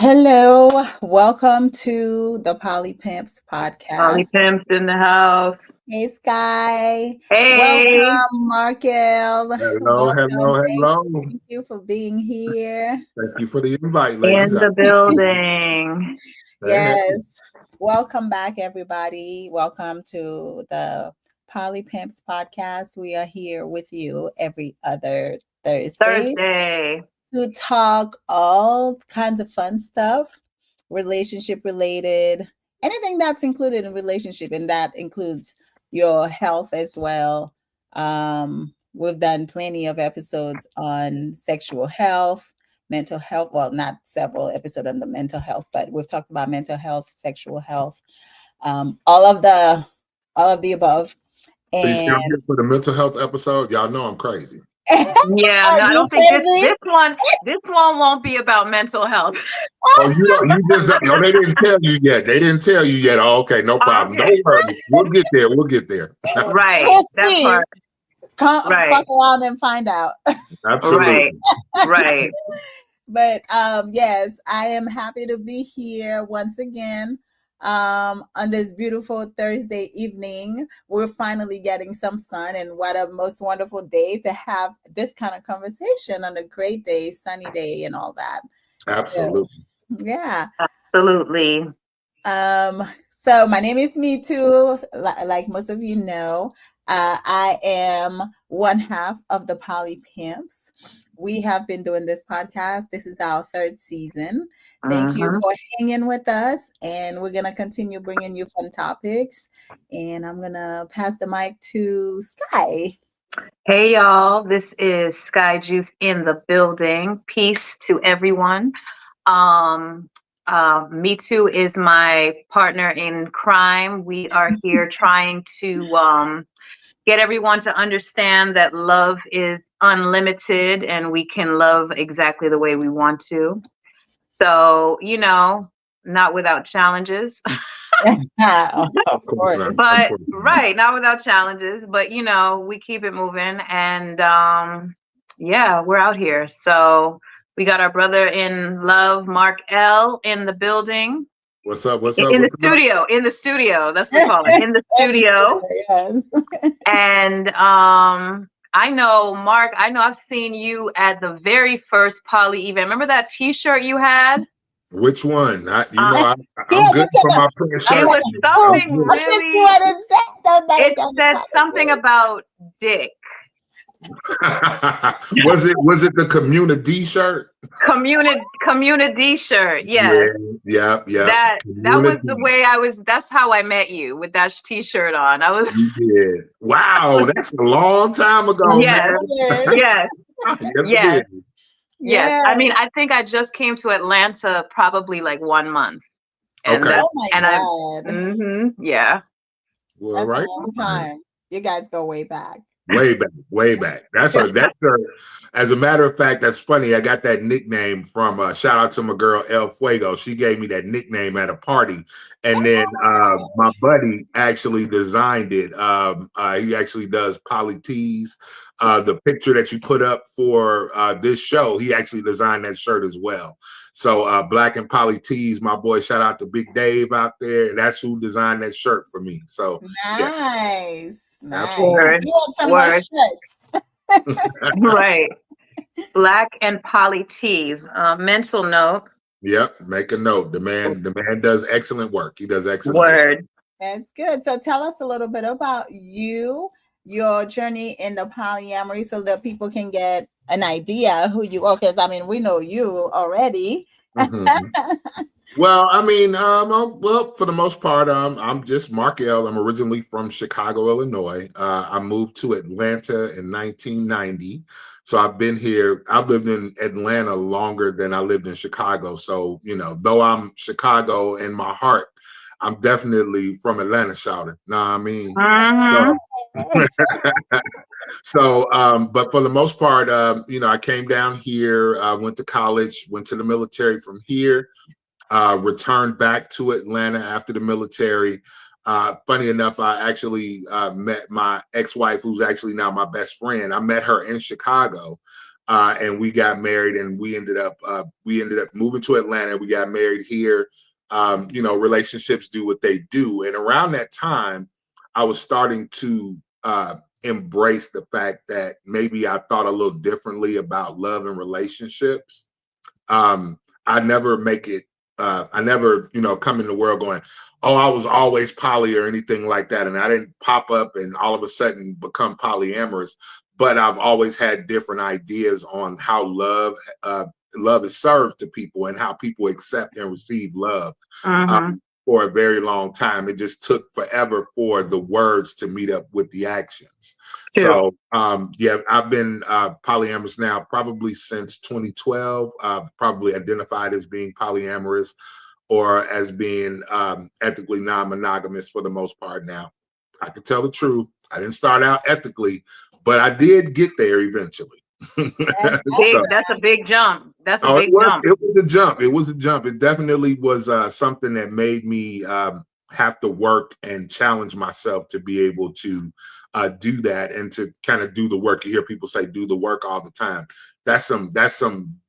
Hello, welcome to the Poly Pimps Molly podcast. Pimp's in the house. Hey, Sky. Hey, Welcome, Markel. Hello, Welcome. hello, Thank, hello. thank you for being here. Thank you for the invite, ladies. in the building. Hey, Yes. Welcome back, everybody. Welcome to the Poly Pimps podcast. We are here with you every other Thursday Thursday. to talk all kinds of fun stuff, relationship related, anything that's included in relationship, and that includes your health as well. We've done plenty of episodes on sexual health, mental health. Well, not several episodes on the mental health, but we've talked about mental health, sexual health, um, all of the all of the above. so you still And here for the mental health episode? Y'all know I'm crazy. Yeah, are no, I you don't think this crazy? this one this one won't be about mental health. Oh, you just don't, no, they didn't tell you yet. They didn't tell you yet. Oh, okay, no problem. Okay. Don't worry. We'll get there. We'll get there. Right. We'll That see. part. Fuck Right. around and find out. Right. Absolutely. Right. But yes, I am happy to be here once again on this beautiful Thursday evening. We're finally getting some sun, and what a most wonderful day to have this kind of conversation on a great day, sunny day, and all that. So, Absolutely. yeah. Absolutely. So my name is Me Too. Like most of you know, I am one half of the Poly Pimps. We have been doing this podcast. This is our third season. Thank you hmm for hanging with us, and we're gonna continue bringing you fun topics. And I'm gonna pass the mic to Sky. Hey y'all, this is Sky Juice in the building. Peace to everyone. Um, Me Too is my partner in crime. We are here trying to get everyone to understand that love is unlimited and we can love exactly the way we want to. So, not without challenges, Of Of course course. not. Of but course not. right, not without challenges, but we keep it moving and yeah, we're out here. So, we got our brother in love, Mark L, in the building. What's up? What's In up? in the What's up? studio, in the studio. That's what we call it. In the And the studio. studio, yes. And I know, Mark, I know I've seen you at the very first Poly event. Remember that T-shirt you had? Which one? Uh, I'm Yeah, good look at for her. my print I'm it shirts. like, was oh, I'm something good. let me see really, what it said. it said That something about dick. Was it the community shirt? Community shirt. Yeah, Yes. yep. That was the Community. way that's how I met you, with that T-shirt on. I was You did. Wow, that's a long time ago, yes, man. is. yes, Yes, it yes, is. yes. Yeah. I mean, I think I just came to Atlanta probably like 1 month. And Okay. that Oh my and I God. yeah. Well, That's a right. long time. You guys go way back. Way back, way back. As a matter of fact, that's funny. I got that nickname from shout out to my girl El Fuego. She gave me that nickname at a party. And then my buddy actually designed it. He actually does poly tees. The picture that you put up for this show, he actually designed that shirt as well. So Black and Poly Tees, my boy, shout out to Big Dave out there. That's who designed that shirt for me. So yeah, Nice. Nice. absolutely. Word, You want some more word. shirts? Right. Black and poly tees. Mental note. Yep, make a note. The man does excellent work. He does excellent work. Word. That's good. So tell us a little bit about you, your journey in the polyamory, so that people can get an idea who you are. Because I mean, we know you already. Mhm. Well, I mean, for the most part, I'm just Mark L. I'm originally from Chicago, Illinois. I moved to Atlanta in 1990. So I've been here. I've lived in Atlanta longer than I lived in Chicago. So, though I'm Chicago in my heart, I'm definitely from Atlanta, shouting. Know what I mean? Mm-hmm. So, but for the most part, I came down here, went to college, went to the military from here, returned back to Atlanta after the military. Funny enough, I actually met my ex-wife, who's actually now my best friend. I met her in Chicago. and we got married, and we ended up moving to Atlanta. We got married here. You know, relationships do what they do, and around that time, I was starting to embrace the fact that maybe I thought a little differently about love and relationships. I never make it. I never, you know, come in the world going, oh, I was always poly or anything like that. And I didn't pop up and all of a sudden become polyamorous. But I've always had different ideas on how love is served to people and how people accept and receive love. For a very long time. It just took forever for the words to meet up with the actions. True. So yeah, I've been polyamorous now probably since 2012. I've probably identified as being polyamorous or as being ethically non-monogamous for the most part now. I can tell the truth. I didn't start out ethically, but I did get there eventually. That's a big jump. That's a big jump. It was a jump. It was a jump. It definitely was something that made me have to work and challenge myself to be able to do that and to kind of do the work. You hear people say do the work all the time. That's some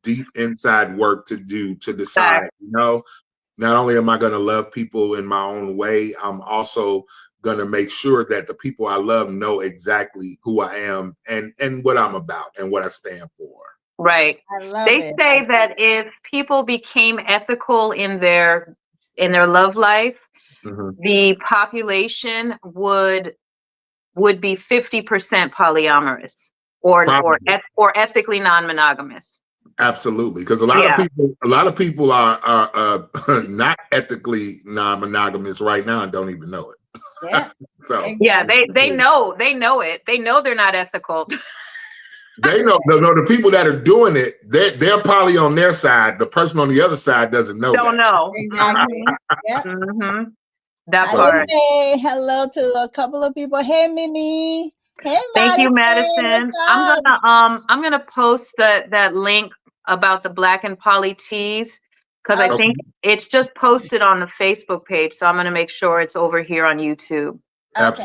deep inside work to do to decide, you know, not only am I going to love people in my own way, I'm also going to make sure that the people I love know exactly who I am and what I'm about and what I stand for. Right. They say that if people became ethical in their love life, the population would be 50% polyamorous or ethically non-monogamous. Absolutely, because a lot of people are not ethically non-monogamous right now and don't even know it. Yeah. So yeah, they know it. They know they're not ethical. They know the people that are doing it. They're probably on their side. The person on the other side doesn't know. Don't know exactly. Yeah. That I part. Say hello to a couple of people. Hey, Mimi. Hey, thank you, Madison. I'm gonna post that link about the Black and Poly teas because I think it's just posted on the Facebook page. So I'm gonna make sure it's over here on YouTube. Okay.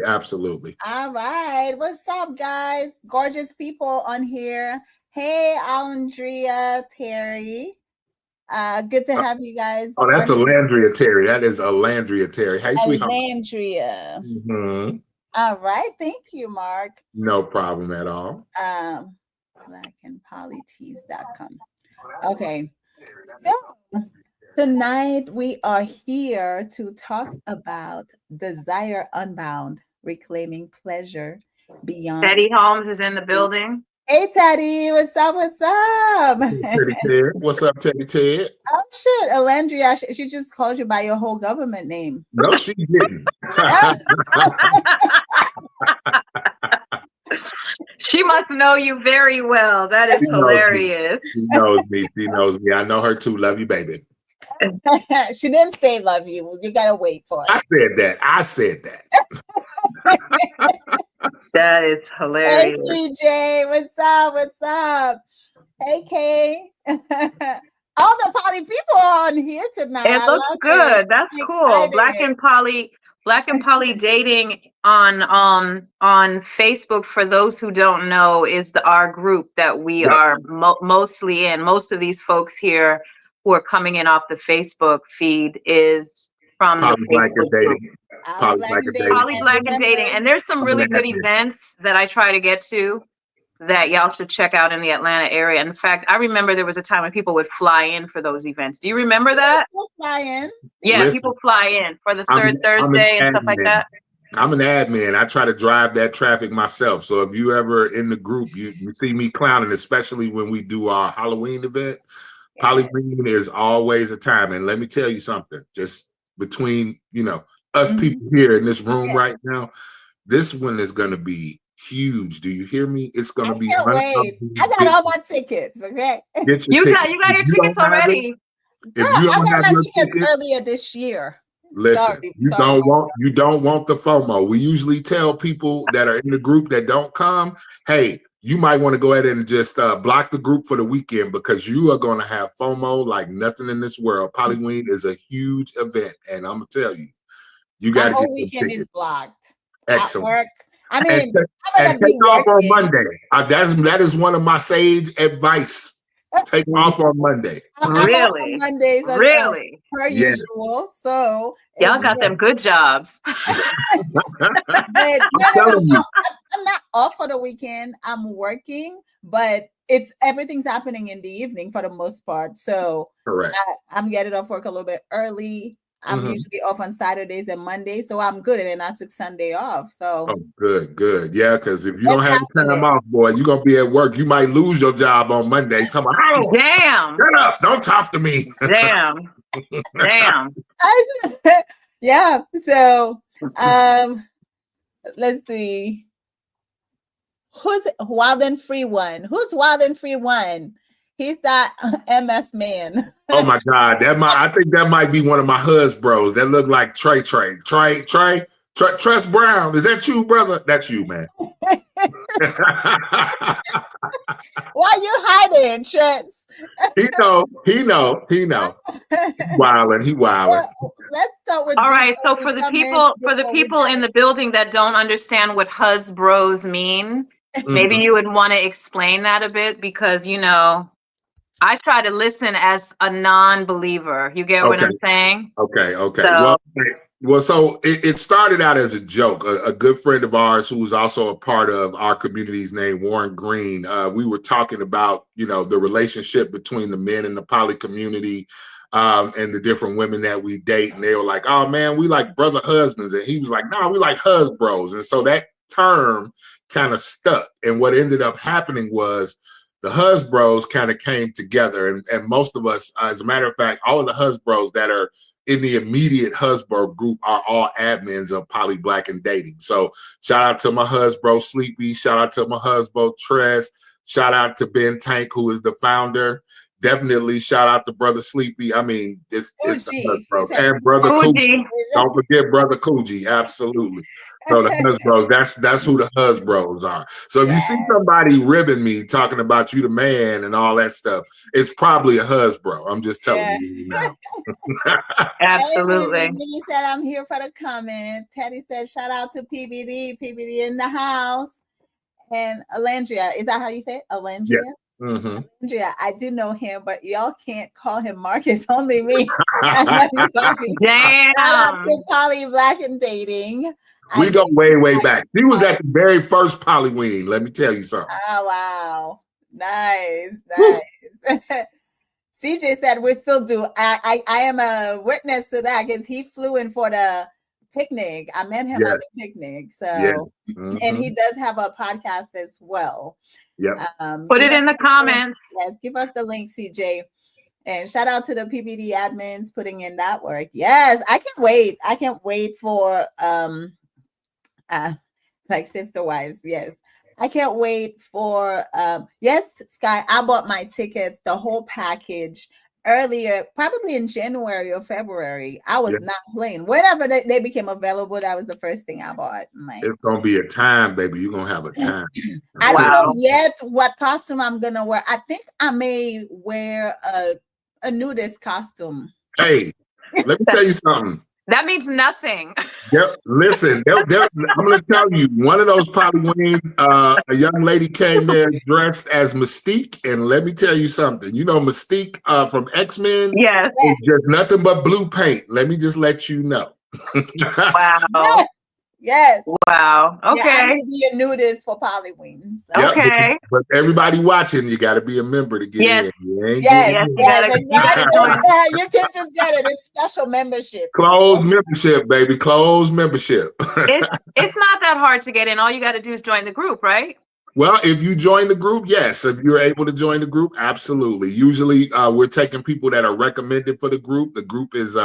Absolutely. All right. What's up, guys? Gorgeous people on here. Hey, Andrea, Terry. Good to have you guys. Oh, that's Alandria Terry. That is Alandria Terry. Hey, sweetheart. Alandria. All right. Thank you, Mark. No problem at all. blackandpolyteas.com. Okay. So tonight we are here to talk about Desire Unbound, reclaiming pleasure beyond. Teddy Holmes is in the building. Hey, Teddy, what's up? What's up? Teddy Ted. What's up, Teddy Ted? Oh, shit. Alandria, she just called you by your whole government name. No, she didn't. She must know you very well. That is hilarious. She knows me. She knows me. I know her too. Love you, baby. She didn't say love you. You got to wait for it. I said that. That is hilarious. Hey, CJ, what's up? What's up? Hey, Kay. All the poly people are on here tonight. It looks good. That's cool. Black and Poly dating on Facebook, for those who don't know, is our group that we are mostly in. Most of these folks here who are coming in off the Facebook feed is from the Facebook group. Poly Black and Dating. And there's some really good events that I try to get to that y'all should check out in the Atlanta area. In fact, I remember there was a time when people would fly in for those events. Do you remember that? People fly in. Yeah, people fly in for the third Thursday and stuff like that. I'm an admin. I try to drive that traffic myself. So if you ever in the group, you see me clowning, especially when we do our Halloween event. Halloween is always a time. And let me tell you something, just between, us people here in this room right now, this one is going to be huge. Do you hear me? It's going to be. Can't wait. I got all my tickets. Okay. You got your tickets already. Girl, I got my tickets earlier this year. Listen, you don't want the FOMO. We usually tell people that are in the group that don't come, hey, you might want to go ahead and just block the group for the weekend because you are going to have FOMO like nothing in this world. Halloween is a huge event, and I'm gonna tell you, you got to get weekend is blocked. Excellent. At work, I and, mean, ta- I'm and gonna be take off on working. Monday. That is one of my sage advice. Take off on Monday. I'm off on Really? Mondays Really? per Yeah. usual, so Y'all it's got good. them good jobs. But I'm no. telling So you. I'm not off for the weekend. I'm working, but it's everything's happening in the evening for the most part. So Correct. I'm getting off work a little bit early. I'm Mhm. usually off on Saturdays and Mondays, so I'm good. And then I took Sunday off. So Oh, good. Yeah, because if you don't it's have the time happening. off, boy, you're gonna be at work. You might lose your job on Monday. Talking about, oh, Damn. shut up, don't talk to me. Damn. Damn. Yeah. So let's see. Who's Wild and Free One? Who's Wild and Free One? He's that MF man. Oh my God, I think that might be one of my husbands. That look like Trey. Tress Brown. Is that you, brother? That's you, man. Why you hiding, Tress? He know. He wildin'. Well, let's start with All this. right. So for the people in the building that don't understand what husbros mean, maybe you would want to explain that a bit because I try to listen as a non-believer. You get what I'm saying? Okay. So, So it started out as a joke. A good friend of ours who was also a part of our community's named Warren Green. We were talking about, the relationship between the men in the poly community and the different women that we date. And they were like, oh man, we like brother husbands. And he was like, no, we like husbros. And so that term kind of stuck. And what ended up happening was the husbros kind of came together. And most of us, as a matter of fact, all of the husbros that are in the immediate husband group are all admins of Poly Black and Dating. So shout out to my husband Sleepy. Shout out to my husband Tress. Shout out to Ben Tank, who is the founder. Definitely shout out to Brother Sleepy. I mean, it's the husband. And Brother Coogee. Don't forget Brother Coogee. Absolutely. So the husbros, that's who the husbros are. So if you see somebody ribbing me talking about you the man and all that stuff, it's probably a husbro. I'm just telling you now. absolutely. Minnie said, I'm here for the comment. Teddy said, shout out to PBD in the house. And Alandria, is that how you say it? Alandria? Yeah. Mm-hmm. Alandria, I do know him, but y'all can't call him Marcus, only me. Damn. Shout out to Poly Black and Dating. We go way back. He was at the very first Polyween. Let me tell you something. Oh, wow. Nice. CJ said we still do. I am a witness to that because he flew in for the picnic. I met him at the picnic. So, and he does have a podcast as well. Yeah. Put it in the comments. Yes, give us the link, CJ. And shout out to the PBD admins putting in that work. Yes, I can't wait. I can't wait for like sister wives. Yes. I can't wait for yes, Sky. I bought my tickets, the whole package earlier, probably in January or February. I was not playing. Whenever they became available, that was the first thing I bought. It's gonna be a time, baby. You're gonna have a time. I don't know yet what costume I'm gonna wear. I think I may wear a nudist costume. Hey, let me tell you something. That means nothing. Listen, I'm going to tell you, one of those Polyweens, a young lady came there dressed as Mystique, and let me tell you something. You know Mystique from X-Men? Yes. It's just nothing but blue paint. Let me just let you know. Wow. Yes. Wow. Okay. Yeah, I may be a nudist for Polyween. So. Yep, okay. But everybody watching, you got to be a member to get in. Yes, exactly. You can't just get it. It's special membership. Closed membership, baby. Closed membership. It's not that hard to get in. All you got to do is join the group, right? Well, if you join the group, yes. If you're able to join the group, absolutely. Usually, we're taking people that are recommended for the group. The group is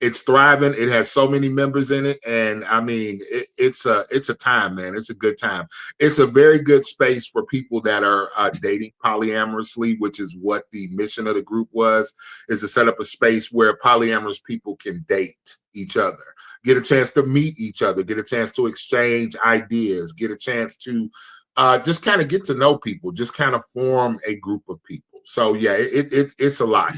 it's thriving. It has so many members in it, and I mean, it's a time, man. It's a good time. It's a very good space for people that are dating polyamorously, which is what the mission of the group was, is to set up a space where polyamorous people can date each other, get a chance to meet each other, get a chance to exchange ideas, get a chance to just kind of get to know people, just kind of form a group of people. So yeah, it's a lot.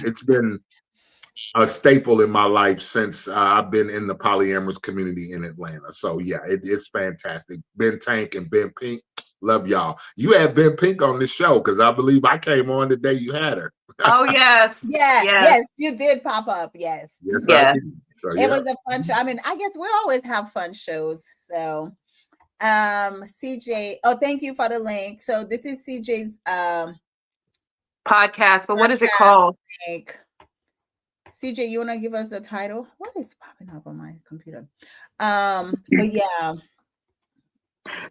a staple in my life since I've been in the polyamorous community in Atlanta. So yeah, it's fantastic. Ben Tank and Ben Pink, love y'all. You had Ben Pink on this show because I believe I came on the day you had her. Oh yes, Yes, you did pop up. Yes. Yes, I yes. did. So, It was a fun show. I mean, I guess we always have fun shows. So CJ, oh, thank you for the link. So this is CJ's Podcast, but what is it podcast called? link. CJ, you want to give us the title? What is popping up on my computer? But yeah.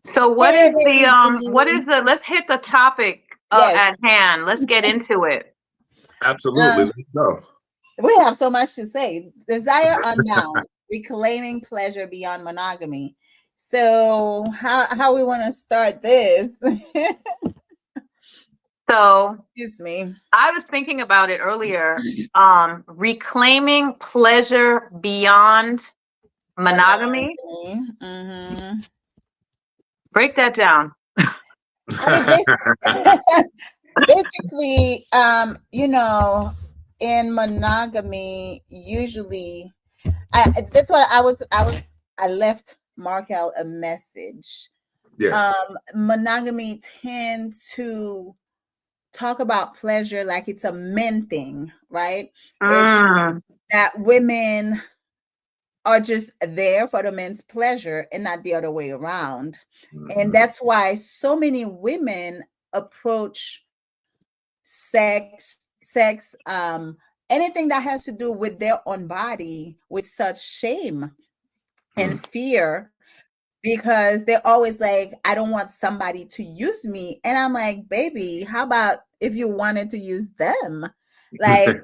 So what is the let's hit the topic Yes. at hand. Let's get into it. absolutely. Let's go. We have so much to say. Desire Unbound, reclaiming pleasure beyond monogamy. So how we want to start this? So Excuse me. I was thinking about it earlier. Reclaiming pleasure beyond monogamy. Mm-hmm. Break that down. I mean, basically, in monogamy, usually, that's what I left Markel a message. Yes. Monogamy tend to talk about pleasure like it's a men thing, right? It's that women are just there for the men's pleasure and not the other way around. Mm-hmm. And that's why so many women approach sex, anything that has to do with their own body with such shame and fear, because they're always like, I don't want somebody to use me. And I'm like, baby, how about if you wanted to use them? Like,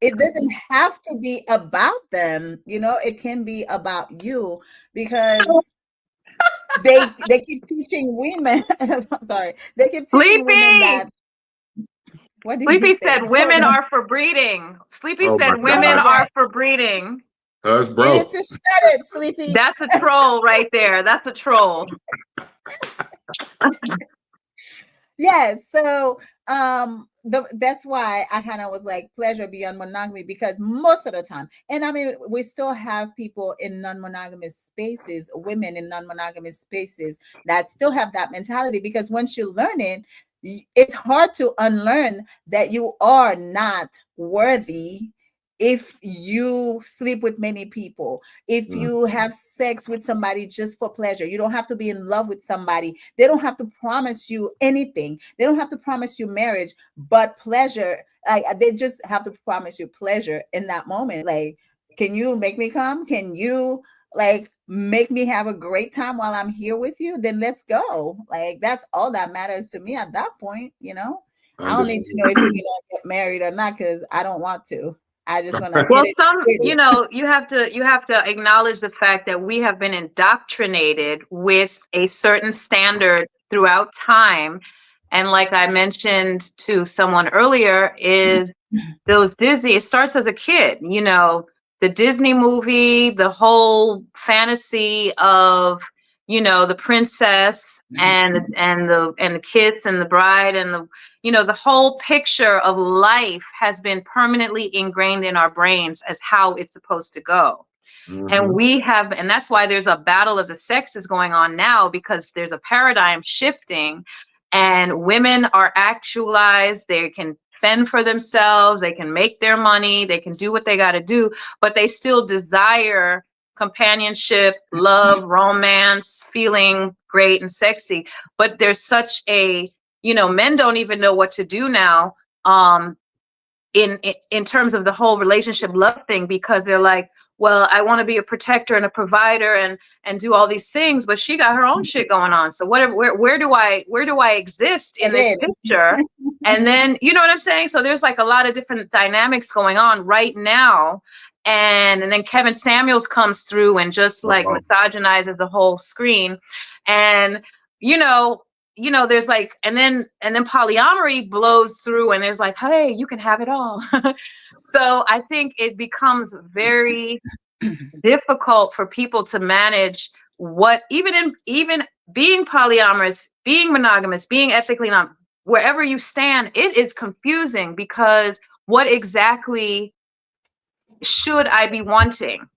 it doesn't have to be about them, it can be about you, because they keep teaching women sorry, they keep teaching women that what did Sleepy he say? said women are for breeding. Sleepy said women are for breeding. Us, bro. You need to shut it, Sleepy. That's a troll right there. That's a troll. Yes. So that's why I kind of was like pleasure beyond monogamy, because most of the time, and I mean, we still have people in non-monogamous spaces, women in non-monogamous spaces that still have that mentality, because once you learn it, it's hard to unlearn that you are not worthy if you sleep with many people, if you have sex with somebody just for pleasure. You don't have to be in love with somebody. They don't have to promise you anything. They don't have to promise you marriage, but pleasure. They just have to promise you pleasure in that moment. Like, can you make me come? Can you make me have a great time while I'm here with you? Then let's go. Like, that's all that matters to me at that point. I don't need to know if you're gonna get married or not, because I don't want to. I just want to. Well, you have to acknowledge the fact that we have been indoctrinated with a certain standard throughout time. And like I mentioned to someone earlier, is those Disney, it starts as a kid, the Disney movie, the whole fantasy of, the princess and the kiss and the bride and the whole picture of life has been permanently ingrained in our brains as how it's supposed to go. And that's why there's a battle of the sexes going on now, because there's a paradigm shifting and women are actualized. They can fend for themselves. They can make their money. They can do what they got to do, but they still desire companionship, love, romance, feeling great and sexy. But there's such a, men don't even know what to do now in terms of the whole relationship love thing, because they're like, well, I want to be a protector and a provider and do all these things, but she got her own shit going on. So where do I exist in this picture? And then, you know what I'm saying? So there's like a lot of different dynamics going on right now. And then Kevin Samuels comes through and just like misogynizes the whole screen. And, there's like, and then polyamory blows through and there's like, hey, you can have it all. So I think it becomes very difficult for people to manage what, even being polyamorous, being monogamous, being ethically not, wherever you stand, it is confusing, because what exactly should I be wanting?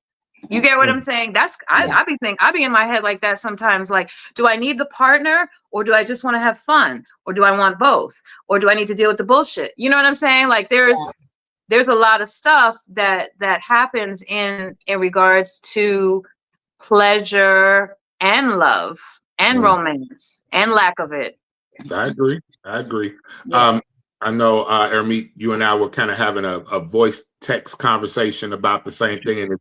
You get what I'm saying? That's I be in my head like that sometimes. Like, do I need the partner, or do I just want to have fun, or do I want both, or do I need to deal with the bullshit? You know what I'm saying? Like, there's a lot of stuff that happens in regards to pleasure and love and romance and lack of it. I agree. Yes. I know, Ermit, you and I were kind of having a voice text conversation about the same thing, and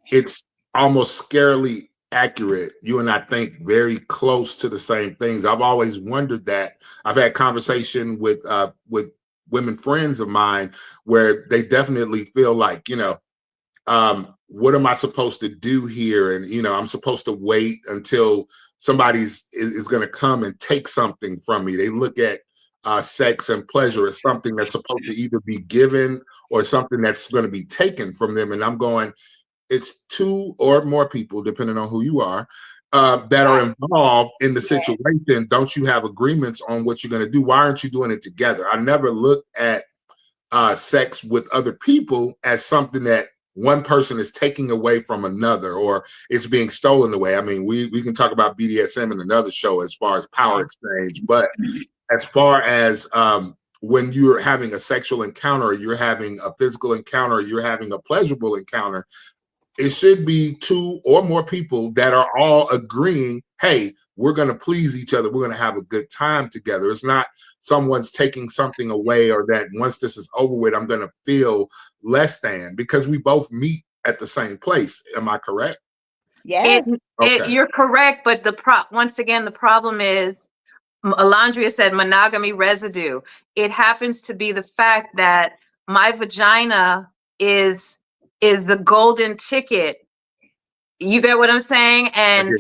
it's almost scarily accurate. You and I think very close to the same things. I've always wondered that. I've had conversation with women friends of mine where they definitely feel like, what am I supposed to do here? And, I'm supposed to wait until somebody's is going to come and take something from me. They look at sex and pleasure as something that's supposed to either be given or something that's going to be taken from them. And I'm going, it's two or more people, depending on who you are, that are involved in the situation. Don't you have agreements on what you're going to do? Why aren't you doing it together? I never looked at sex with other people as something that one person is taking away from another, or it's being stolen away. I mean, we can talk about BDSM in another show as far as power exchange, but as far as when you're having a sexual encounter, you're having a physical encounter, you're having a pleasurable encounter, it should be two or more people that are all agreeing, hey, we're going to please each other. We're going to have a good time together. It's not someone's taking something away, or that once this is over with, I'm going to feel less than, because we both meet at the same place. Am I correct? Yes. You're correct. But once again, the problem is, Alondria said monogamy residue. It happens to be the fact that my vagina is the golden ticket. You get what I'm saying? And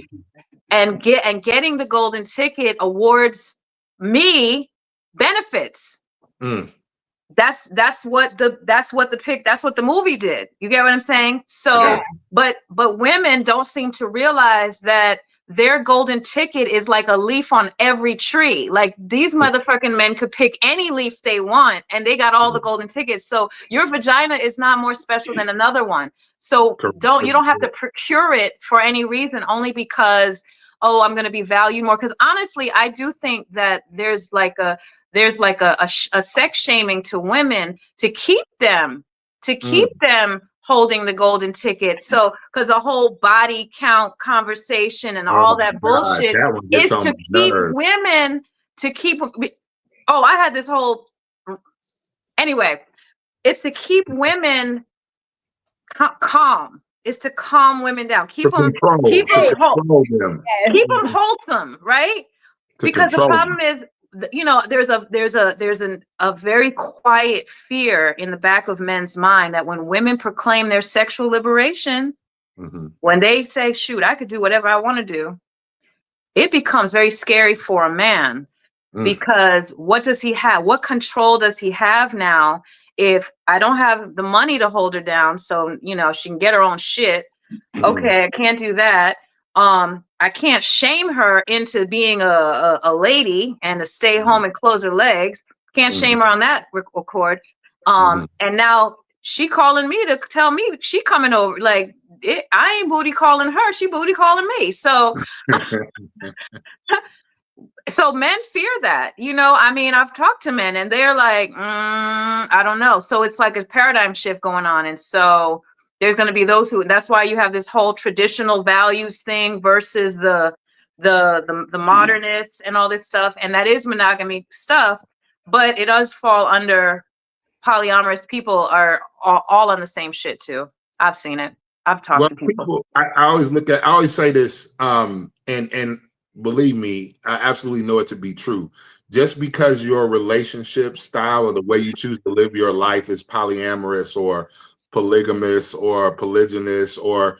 getting the golden ticket awards me benefits. That's what the movie did. You get what I'm saying? So, but women don't seem to realize that their golden ticket is like a leaf on every tree. Like, these motherfucking men could pick any leaf they want, and they got all the golden tickets. So your vagina is not more special than another one. So you don't have to procure it for any reason, only because, oh, I'm going to be valued more. Because honestly, I do think that there's like a sex shaming to women to keep them holding the golden ticket. So, because the whole body count conversation and all that bullshit is to keep women, I had this whole, anyway, it's to keep women calm. It's to calm women down, keep them wholesome, right? Because the problem is, there's a very quiet fear in the back of men's mind that when women proclaim their sexual liberation, when they say, shoot, I could do whatever I want to do, it becomes very scary for a man. Because what does he have? What control does he have now? If I don't have the money to hold her down, so she can get her own shit. Okay, I can't do that. I can't shame her into being a lady and to stay home and close her legs. Can't shame her on that record. And now she calling me to tell me she coming over. Like, I ain't booty calling her. She booty calling me. So, so men fear that, I mean, I've talked to men and they're like, I don't know. So it's like a paradigm shift going on. And so there's going to be those that's why you have this whole traditional values thing versus the modernists and all this stuff. And that is monogamy stuff, but it does fall under polyamorous. People are all on the same shit too. I've seen it. I've talked to people. I always say this, and believe me, I absolutely know it to be true. Just because your relationship style or the way you choose to live your life is polyamorous or polygamous or polygynous or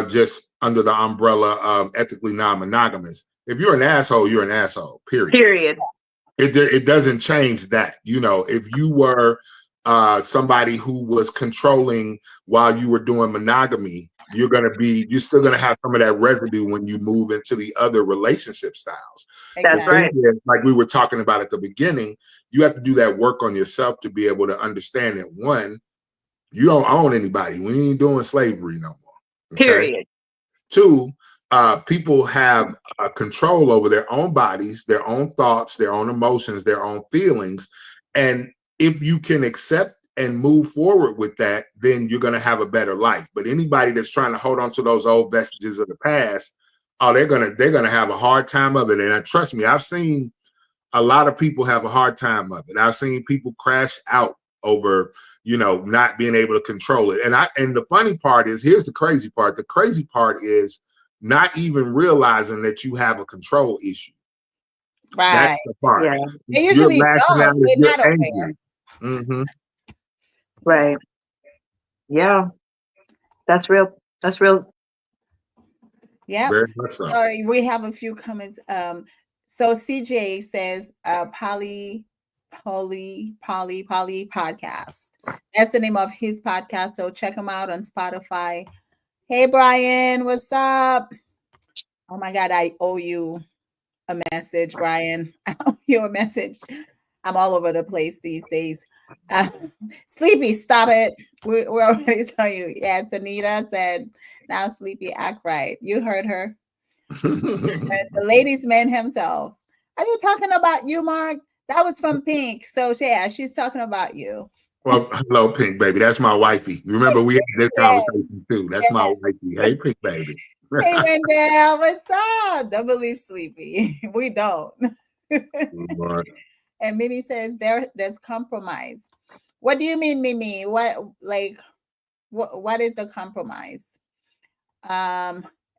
just under the umbrella of ethically non-monogamous. If you're an asshole, you're an asshole, period. It doesn't change that. If you were somebody who was controlling while you were doing monogamy, you're still going to have some of that residue when you move into the other relationship styles. That's right. Like we were talking about at the beginning, you have to do that work on yourself to be able to understand that, one, You don't own anybody. We ain't doing slavery no more. Okay. Period. 2, people have control over their own bodies, their own thoughts, their own emotions, their own feelings. And if you can accept and move forward with that, then you're going to have a better life. But anybody that's trying to hold on to those old vestiges of the past, oh, they're gonna have a hard time of it. And trust me, I've seen a lot of people have a hard time of it. I've seen people crash out over, not being able to control it. And the funny part is, here's the crazy part. The crazy part is not even realizing that you have a control issue. Right. That's the part. Yeah. They usually You're lashing out if They're not you're aware. angry. Mm-hmm. Right. Yeah. That's real. That's real. Yeah. Very much so. Sorry, we have a few comments. So CJ says poly podcast. That's the name of his podcast. So check him out on Spotify. Hey Brian, what's up? Oh my God, I owe you a message, Brian. I owe you a message. I'm all over the place these days. Sleepy, stop it. We're already telling you. Yes, Anita said, now Sleepy, act right. You heard her. The ladies' man himself. Are you talking about you, Mark? That was from Pink. So yeah, she's talking about you. Well, hello, Pink baby. That's my wifey. Remember, we had this Yes. conversation too. That's my wifey. Hey, Pink baby. Hey, Wendell, what's up? Don't believe Sleepy. We don't. And Mimi says there's compromise. What do you mean, Mimi? What is the compromise?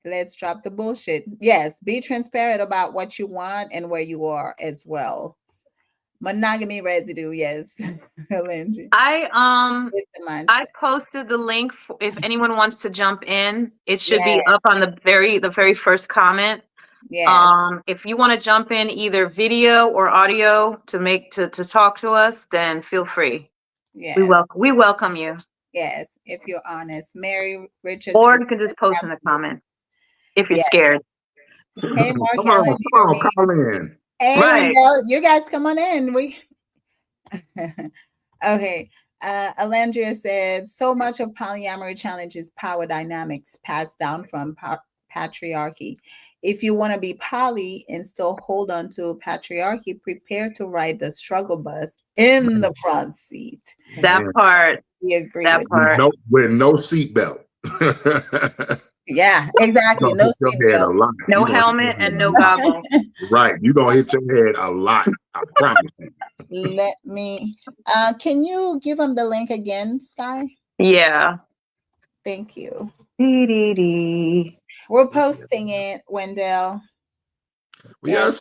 Let's drop the bullshit. Yes, be transparent about what you want and where you are as well. Monogamy residue, yes. I posted the link if anyone wants to jump in. It should be up on the very first comment. Yes. If you want to jump in either video or audio to talk to us, then feel free. Yes. We welcome you. Yes, if you're honest. Mary Richardson. Or you can just post in the comment if you're scared. Hey, Mark. Come on, call in. Hey, Wendell, you guys come on in. Okay. Alandria said, so much of polyamory challenges power dynamics passed down from patriarchy. If you want to be poly and still hold on to patriarchy, prepare to ride the struggle bus in the front seat. That part. We agree that with part. With no seatbelt. Yeah, exactly. No seatbelt. No helmet and no goggles. Right. You're going to hit your head a lot. I promise you. Let me, can you give them the link again, Sky? Yeah. Thank you. We're posting it, Wendell. Yeah, it's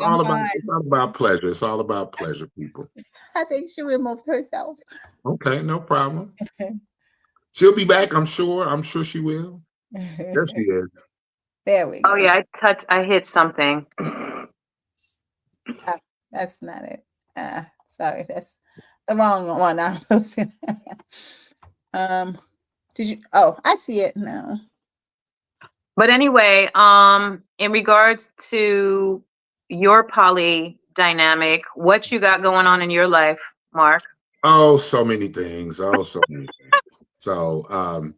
all about pleasure. It's all about pleasure, people. I think she removed herself. Okay, no problem. She'll be back, I'm sure. I'm sure she will. There she is. There we go. Oh yeah, I hit something. That's not it. Sorry, that's the wrong one. I'm posting. Did you? Oh, I see it now. But anyway, in regards to your poly dynamic, what you got going on in your life, Mark? Oh, so many things. So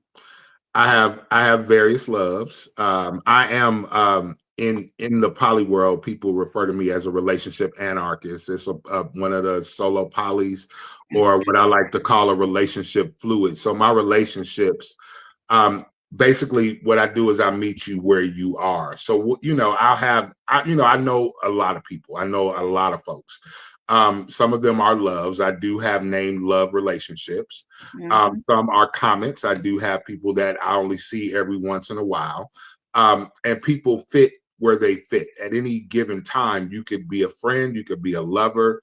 I have various loves. I am in the poly world, people refer to me as a relationship anarchist. It's one of the solo polys, or what I like to call a relationship fluid. So my relationships, basically what I do is I meet you where you are. So, I know a lot of people. I know a lot of folks. Some of them are loves. I do have named love relationships. Some are comments. I do have people that I only see every once in a while. And people fit where they fit. At any given time, you could be a friend, you could be a lover,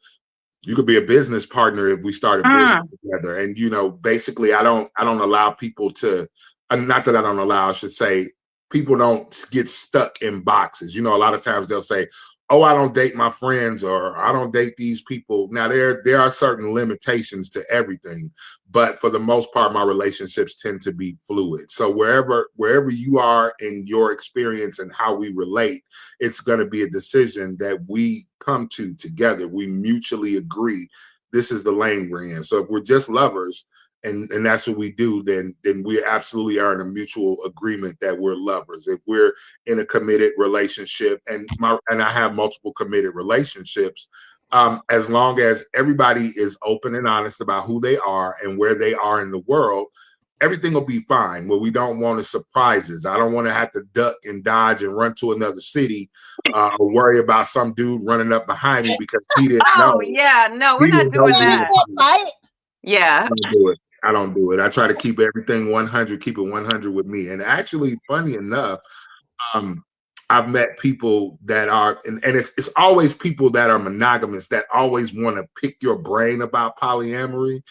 you could be a business partner if we start a business together. And basically I don't allow people to, not that I don't allow, I should say, people don't get stuck in boxes. A lot of times they'll say, oh, I don't date my friends, or I don't date these people. Now there are certain limitations to everything, but for the most part, my relationships tend to be fluid. So wherever you are in your experience and how we relate, it's going to be a decision that we come to together. We mutually agree this is the lane we're in. So if we're just lovers, and that's what we do, then we absolutely are in a mutual agreement that we're lovers. If we're in a committed relationship, and I have multiple committed relationships, as long as everybody is open and honest about who they are and where they are in the world, everything will be fine. What we don't want is surprises. I don't want to have to duck and dodge and run to another city, or worry about some dude running up behind me because he didn't know. Oh yeah, no, we're He not didn't know doing we that. were fighting. Yeah. I don't do it. I don't do it. I try to keep everything 100, keep it 100 with me. And actually, funny enough, I've met people that are, and it's always people that are monogamous that always want to pick your brain about polyamory.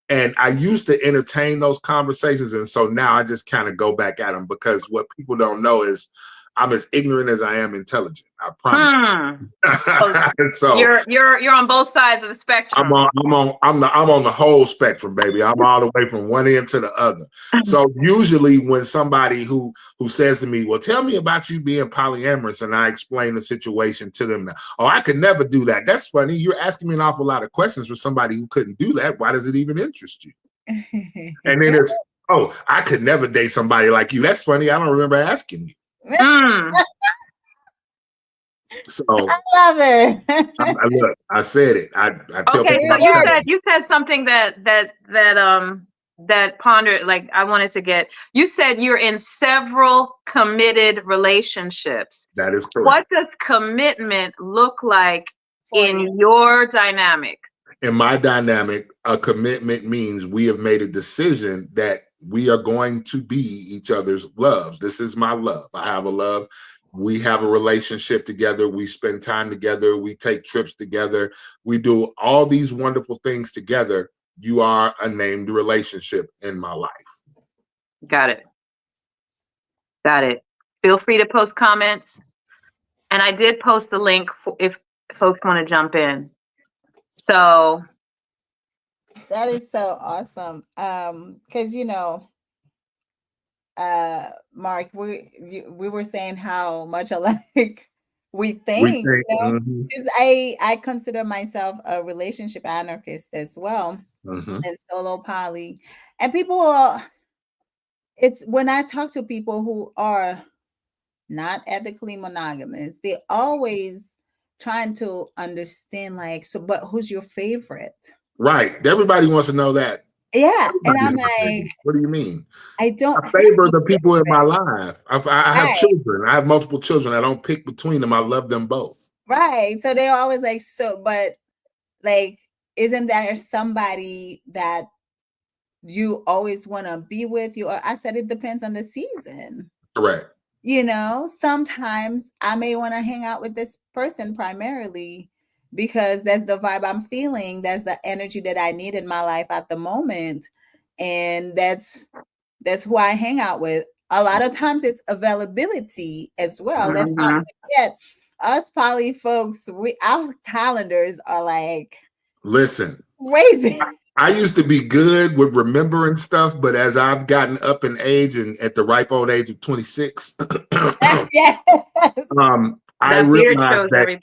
And I used to entertain those conversations. And so now I just kind of go back at them, because what people don't know is I'm as ignorant as I am intelligent. I promise. So you're on both sides of the spectrum. I'm on the whole spectrum, baby. I'm all the way from one end to the other. So usually when somebody who says to me, well, tell me about you being polyamorous, and I explain the situation to them, oh, I could never do that. That's funny. You're asking me an awful lot of questions for somebody who couldn't do that. Why does it even interest you? And then it's, oh, I could never date somebody like you. That's funny. I don't remember asking you. So I love it. Look, I said it. I tell okay, people so you said something that pondered, like I wanted to get. You said you're in several committed relationships. That is correct. What does commitment look like in your dynamic? In my dynamic, a commitment means we have made a decision that we are going to be each other's loves. This is my love. I have a love. We have a relationship together. We spend time together. We take trips together. We do all these wonderful things together. You are a named relationship in my life. Got it. Got it. Feel free to post comments. And I did post a link if folks want to jump in. So that is so awesome. Because Mark, we were saying how much alike we think. I consider myself a relationship anarchist as well, and solo poly. And people it's when I talk to people who are not ethically monogamous, they always trying to understand, like, so but who's your favorite? Right. Everybody wants to know that. Yeah. And I'm like, what do you mean? I don't favor the people in my life. I have children. I have multiple children. I don't pick between them. I love them both. Right. So they're always like, so, but like, isn't there somebody that you always want to be with? I said it depends on the season. Correct. Sometimes I may want to hang out with this person primarily because that's the vibe I'm feeling. That's the energy that I need in my life at the moment. And that's who I hang out with. A lot of times it's availability as well. Let's not forget, us poly folks, our calendars are like, listen, crazy. I used to be good with remembering stuff, but as I've gotten up in age and at the ripe old age of 26, yes. I realized that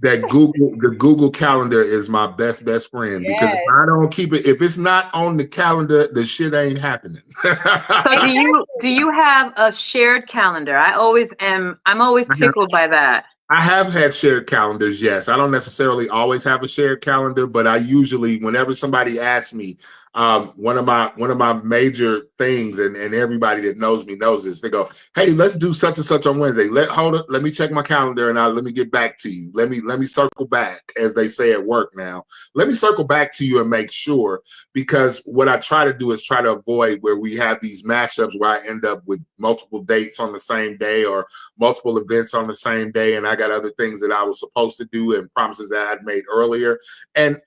the Google Calendar is my best friend, because if I don't keep it, if it's not on the calendar, the shit ain't happening. So do you have a shared calendar? I'm always tickled by that. I have had shared calendars, yes. I don't necessarily always have a shared calendar, but I usually, whenever somebody asks me, one of my major things, and everybody that knows me knows this, they go, hey, let's do such and such on Wednesday. Let me check my calendar and let me get back to you. Let me circle back, as they say at work now. Let me circle back to you and make sure, because what I try to do is try to avoid where we have these mashups where I end up with multiple dates on the same day or multiple events on the same day, and I got other things that I was supposed to do and promises that I'd made earlier. And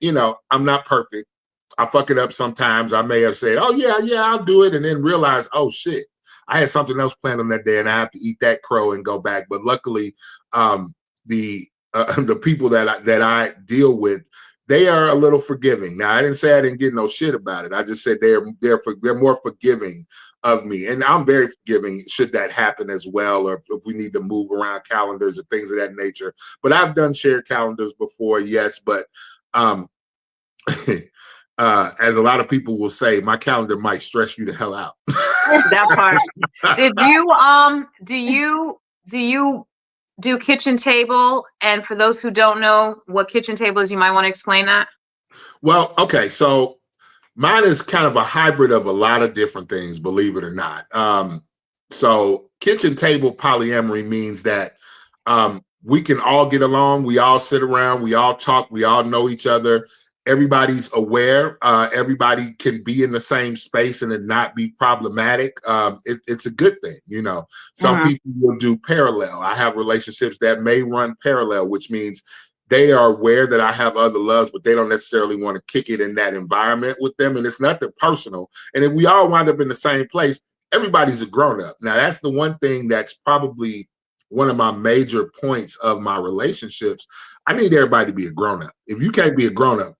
I'm not perfect. I fuck it up sometimes. I may have said, oh yeah, I'll do it, and then realize, oh shit, I had something else planned on that day and I have to eat that crow and go back. But luckily, the people that I deal with, they are a little forgiving. Now, I didn't say I didn't get no shit about it. I just said they're more forgiving of me, and I'm very forgiving should that happen as well, or if we need to move around calendars or things of that nature. But I've done shared calendars before, yes, but as a lot of people will say, my calendar might stress you the hell out. That part. Do you do kitchen table? And for those who don't know what kitchen table is, you might want to explain that. Well, okay, so mine is kind of a hybrid of a lot of different things, believe it or not. So kitchen table polyamory means that we can all get along. We all sit around. We all talk. We all know each other. Everybody's aware. Everybody can be in the same space and it not be problematic. It's a good thing, you know. Some people will do parallel. I have relationships that may run parallel, which means they are aware that I have other loves, but they don't necessarily want to kick it in that environment with them. And it's nothing personal. And if we all wind up in the same place, everybody's a grown-up. Now, that's the one thing that's probably one of my major points of my relationships. I need everybody to be a grown-up. If you can't be a grown-up,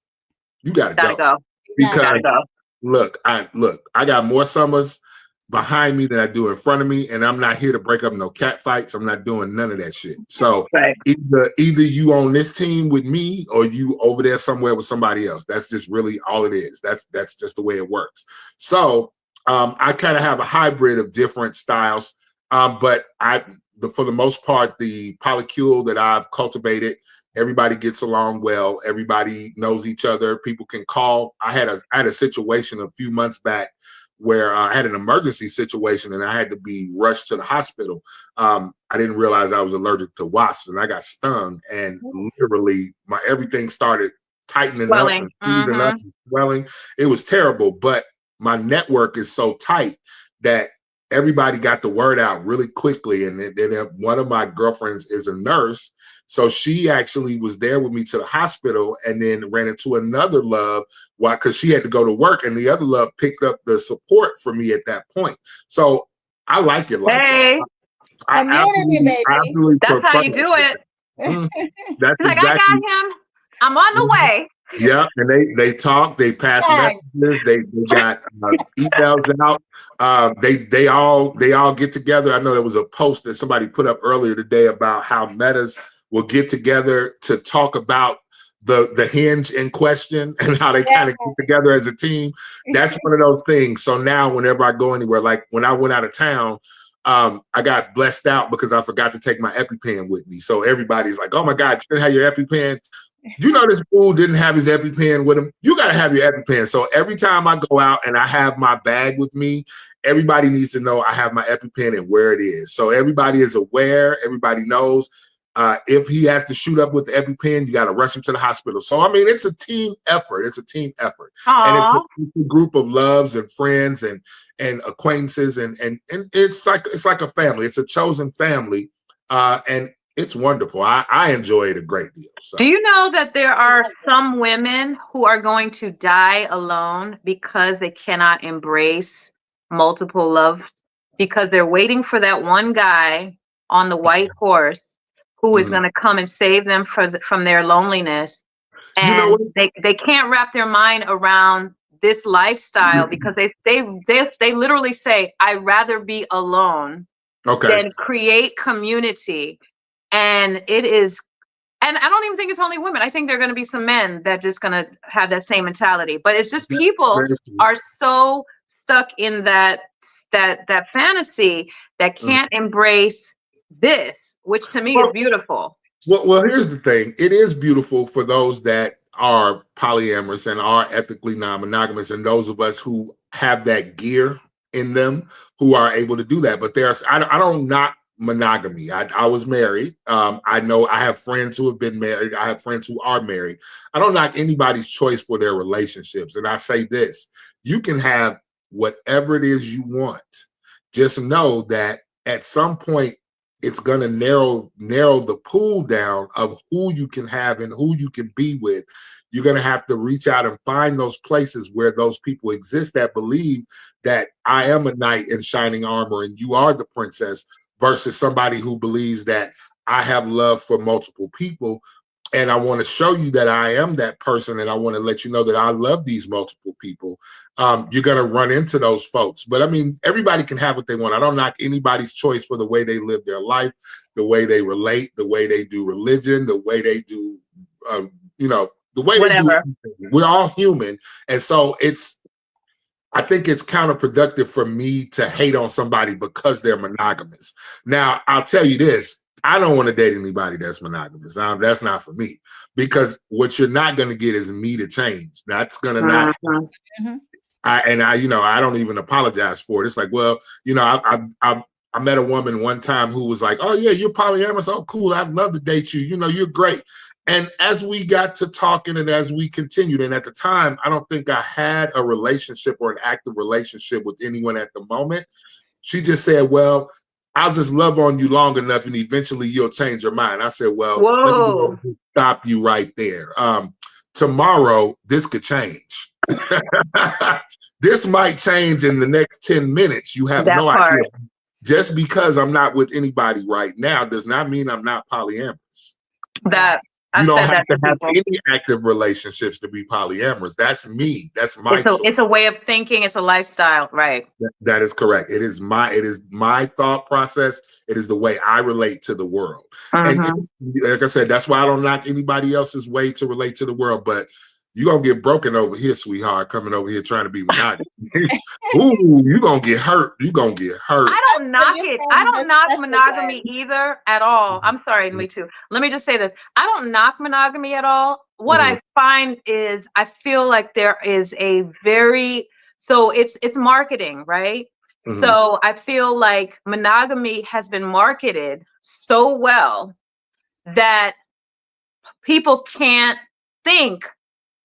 you gotta go. Because look, I got more summers behind me than I do in front of me, and I'm not here to break up no cat fights. I'm not doing none of that shit. So either you on this team with me or you over there somewhere with somebody else. That's just really all it is. That's just the way it works. So I kind of have a hybrid of different styles, but for the most part, the polycule that I've cultivated, everybody gets along well. Everybody knows each other. People can call. I had a situation a few months back where I had an emergency situation and I had to be rushed to the hospital. I didn't realize I was allergic to wasps and I got stung, and literally everything started tightening up and freezing up and swelling. It was terrible, but my network is so tight that everybody got the word out really quickly. And then one of my girlfriends is a nurse. So she actually was there with me to the hospital and then ran into another love because she had to go to work, and the other love picked up the support for me at that point. So I like it like that. Absolutely that's how you do it. That's like, I got him. I'm on the way. Yeah, and they talk, they pass messages, they got emails out. They all get together. I know there was a post that somebody put up earlier today about how metas will get together to talk about the hinge in question and how they kind of get together as a team. That's one of those things. So now whenever I go anywhere, like when I went out of town, I got blessed out because I forgot to take my EpiPen with me. So everybody's like, oh my God, you didn't have your EpiPen? You know, this fool didn't have his EpiPen with him. You got to have your EpiPen. So every time I go out and I have my bag with me, everybody needs to know I have my EpiPen and where it is. So everybody is aware. Everybody knows. If he has to shoot up with the EpiPen, you got to rush him to the hospital. So, I mean, it's a team effort. It's a team effort. And it's a group of loves and friends and acquaintances. And it's like a family. It's a chosen family. And it's wonderful. I enjoy it a great deal. So. Do you know that there are some women who are going to die alone because they cannot embrace multiple love, because they're waiting for that one guy on the white horse who is going to come and save them from their loneliness. And they can't wrap their mind around this lifestyle because they literally say, I'd rather be alone than create community. And it is, and I don't even think it's only women. I think there are going to be some men that just going to have that same mentality. But it's just people are so stuck in that fantasy that can't embrace this, which to me is beautiful. Well, here's the thing. It is beautiful for those that are polyamorous and are ethically non-monogamous, and those of us who have that gear in them who are able to do that. But I don't knock monogamy. I was married. I know I have friends who have been married. I have friends who are married. I don't knock anybody's choice for their relationships. And I say this, you can have whatever it is you want. Just know that at some point, it's going to narrow the pool down of who you can have and who you can be with. You're going to have to reach out and find those places where those people exist that believe that I am a knight in shining armor and you are the princess, versus somebody who believes that I have love for multiple people. And I want to show you that I am that person. And I want to let you know that I love these multiple people. You're going to run into those folks. But I mean, everybody can have what they want. I don't knock anybody's choice for the way they live their life, the way they relate, the way they do religion, the way they do, The way they do it, we're all human. And so I think it's counterproductive for me to hate on somebody because they're monogamous. Now, I'll tell you this. I don't want to date anybody that's monogamous. That's not for me, because what you're not going to get is me to change. That's going to not. Mm-hmm. I don't even apologize for it. It's like, well, I met a woman one time who was like, "Oh yeah, you're polyamorous. Oh cool, I'd love to date you. You're great." And as we got to talking and as we continued, and at the time, I don't think I had a relationship or an active relationship with anyone at the moment. She just said, "Well, I'll just love on you long enough and eventually you'll change your mind." I said, "Well, let me stop you right there. Tomorrow, this could change." This might change in the next 10 minutes. You have no idea. Just because I'm not with anybody right now does not mean I'm not polyamorous. You don't have to have any active relationships to be polyamorous. That's me. That's my choice. It's a way of thinking. It's a lifestyle, right? That is correct. It is my thought process. It is the way I relate to the world. And like I said, that's why I don't knock anybody else's way to relate to the world. But you're going to get broken over here, sweetheart, coming over here trying to be monogamous. Ooh, you're going to get hurt. You're going to get hurt. I don't knock it. I don't knock monogamy either at all. I'm sorry, me too. Let me just say this. I don't knock monogamy at all. What I find is I feel like there is a so it's marketing, right? So I feel like monogamy has been marketed so well that people can't think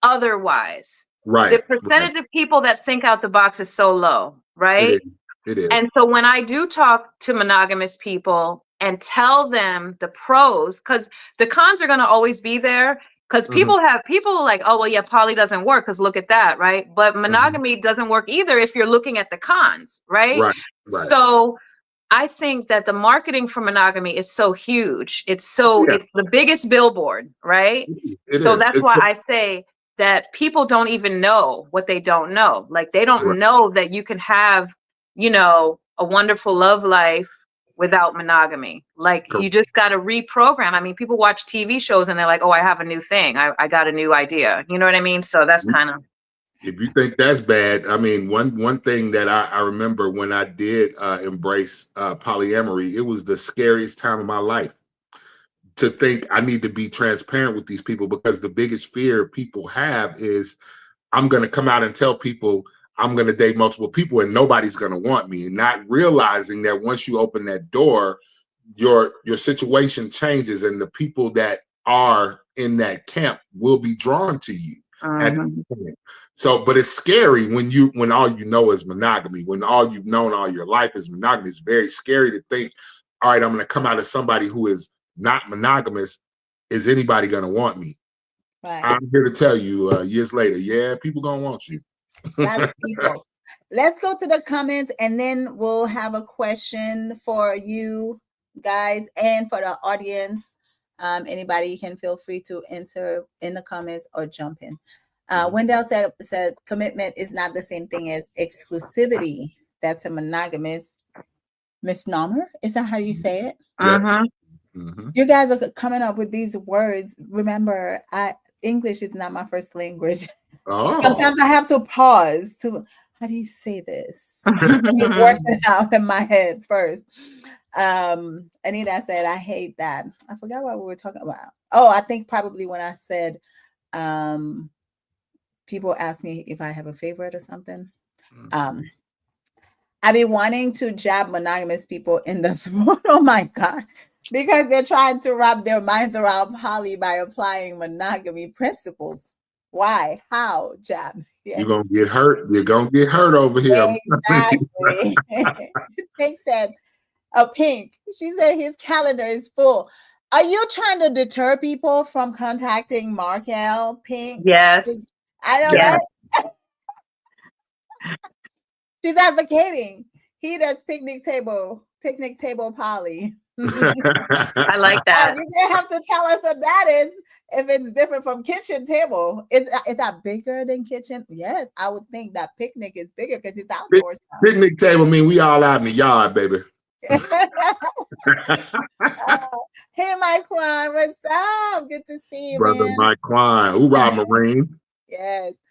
otherwise. Right. The percentage of people that think out the box is so low, right? It is. And so when I do talk to monogamous people and tell them the pros, because the cons are going to always be there, because people like, oh, well, yeah, poly doesn't work because look at that, right? But monogamy doesn't work either if you're looking at the cons, right? So I think that the marketing for monogamy is so huge. It's the biggest billboard, right? That's why I say that people don't even know what they don't know. Like they don't know that you can have, a wonderful love life without monogamy. Like you just got to reprogram. I mean, people watch TV shows and they're like, oh, I have a new thing. I got a new idea. You know what I mean? So that's kind of. If you think that's bad, I mean, one thing that I remember when I did embrace polyamory, it was the scariest time of my life to think I need to be transparent with these people, because the biggest fear people have is I'm going to come out and tell people I'm going to date multiple people and nobody's going to want me, and not realizing that once you open that door, your situation changes and the people that are in that camp will be drawn to you. So, but it's scary when all you know is monogamy, when all you've known all your life is monogamy. It's very scary to think, all right, I'm going to come out as somebody who is not monogamous. Is anybody going to want me? Right. I'm here to tell you years later, yeah, people going to want you. That's people. Let's go to the comments and then we'll have a question for you guys and for the audience. Anybody can feel free to answer in the comments or jump in. Wendell said commitment is not the same thing as exclusivity. That's a monogamous misnomer. Is that how you say it? You guys are coming up with these words. Remember, English is not my first language. Sometimes I have to pause to, how do you say this? Work it out in my head first. Anita said, I hate that. I forgot what we were talking about. Oh, I think probably when I said, people ask me if I have a favorite or something. I be wanting to jab monogamous people in the throat. Oh my God. Because they're trying to wrap their minds around poly by applying monogamy principles. Why? How? Jab. Yes. You're going to get hurt. You're going to get hurt over here. Exactly. Pink said, Pink, she said his calendar is full. Are you trying to deter people from contacting Markel, Pink? Yes. I don't know. She's advocating. He does picnic table poly. I like that. You're gonna have to tell us what that is. If it's different from kitchen table, is that bigger than kitchen? Yes, I would think that picnic is bigger because it's outdoors. Picnic table mean we all out in the yard, baby. Hey, Mike Kwan, what's up? Good to see you, Brother man. Mike Klein. Hoorah, Marine. Yes.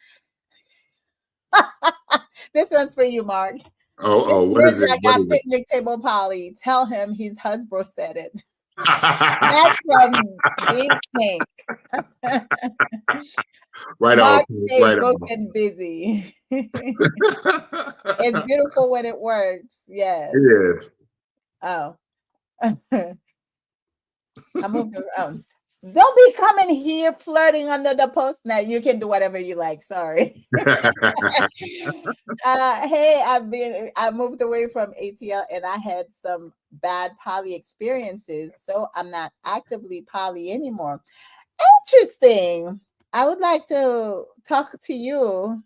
This one's for you, Mark. Oh, This what is it? ninja What got is it? picnic table poly. Tell him his husband said it. That's from Big Pink. Right on, Mark Pink, stay right booked on. and busy. It's beautiful when it works. Yes. It is. Oh. I moved around. Don't be coming here flirting under the post. Now you can do whatever you like. Sorry. Hey, I moved away from ATL and I had some bad poly experiences, so I'm not actively poly anymore. Interesting. I would like to talk to you,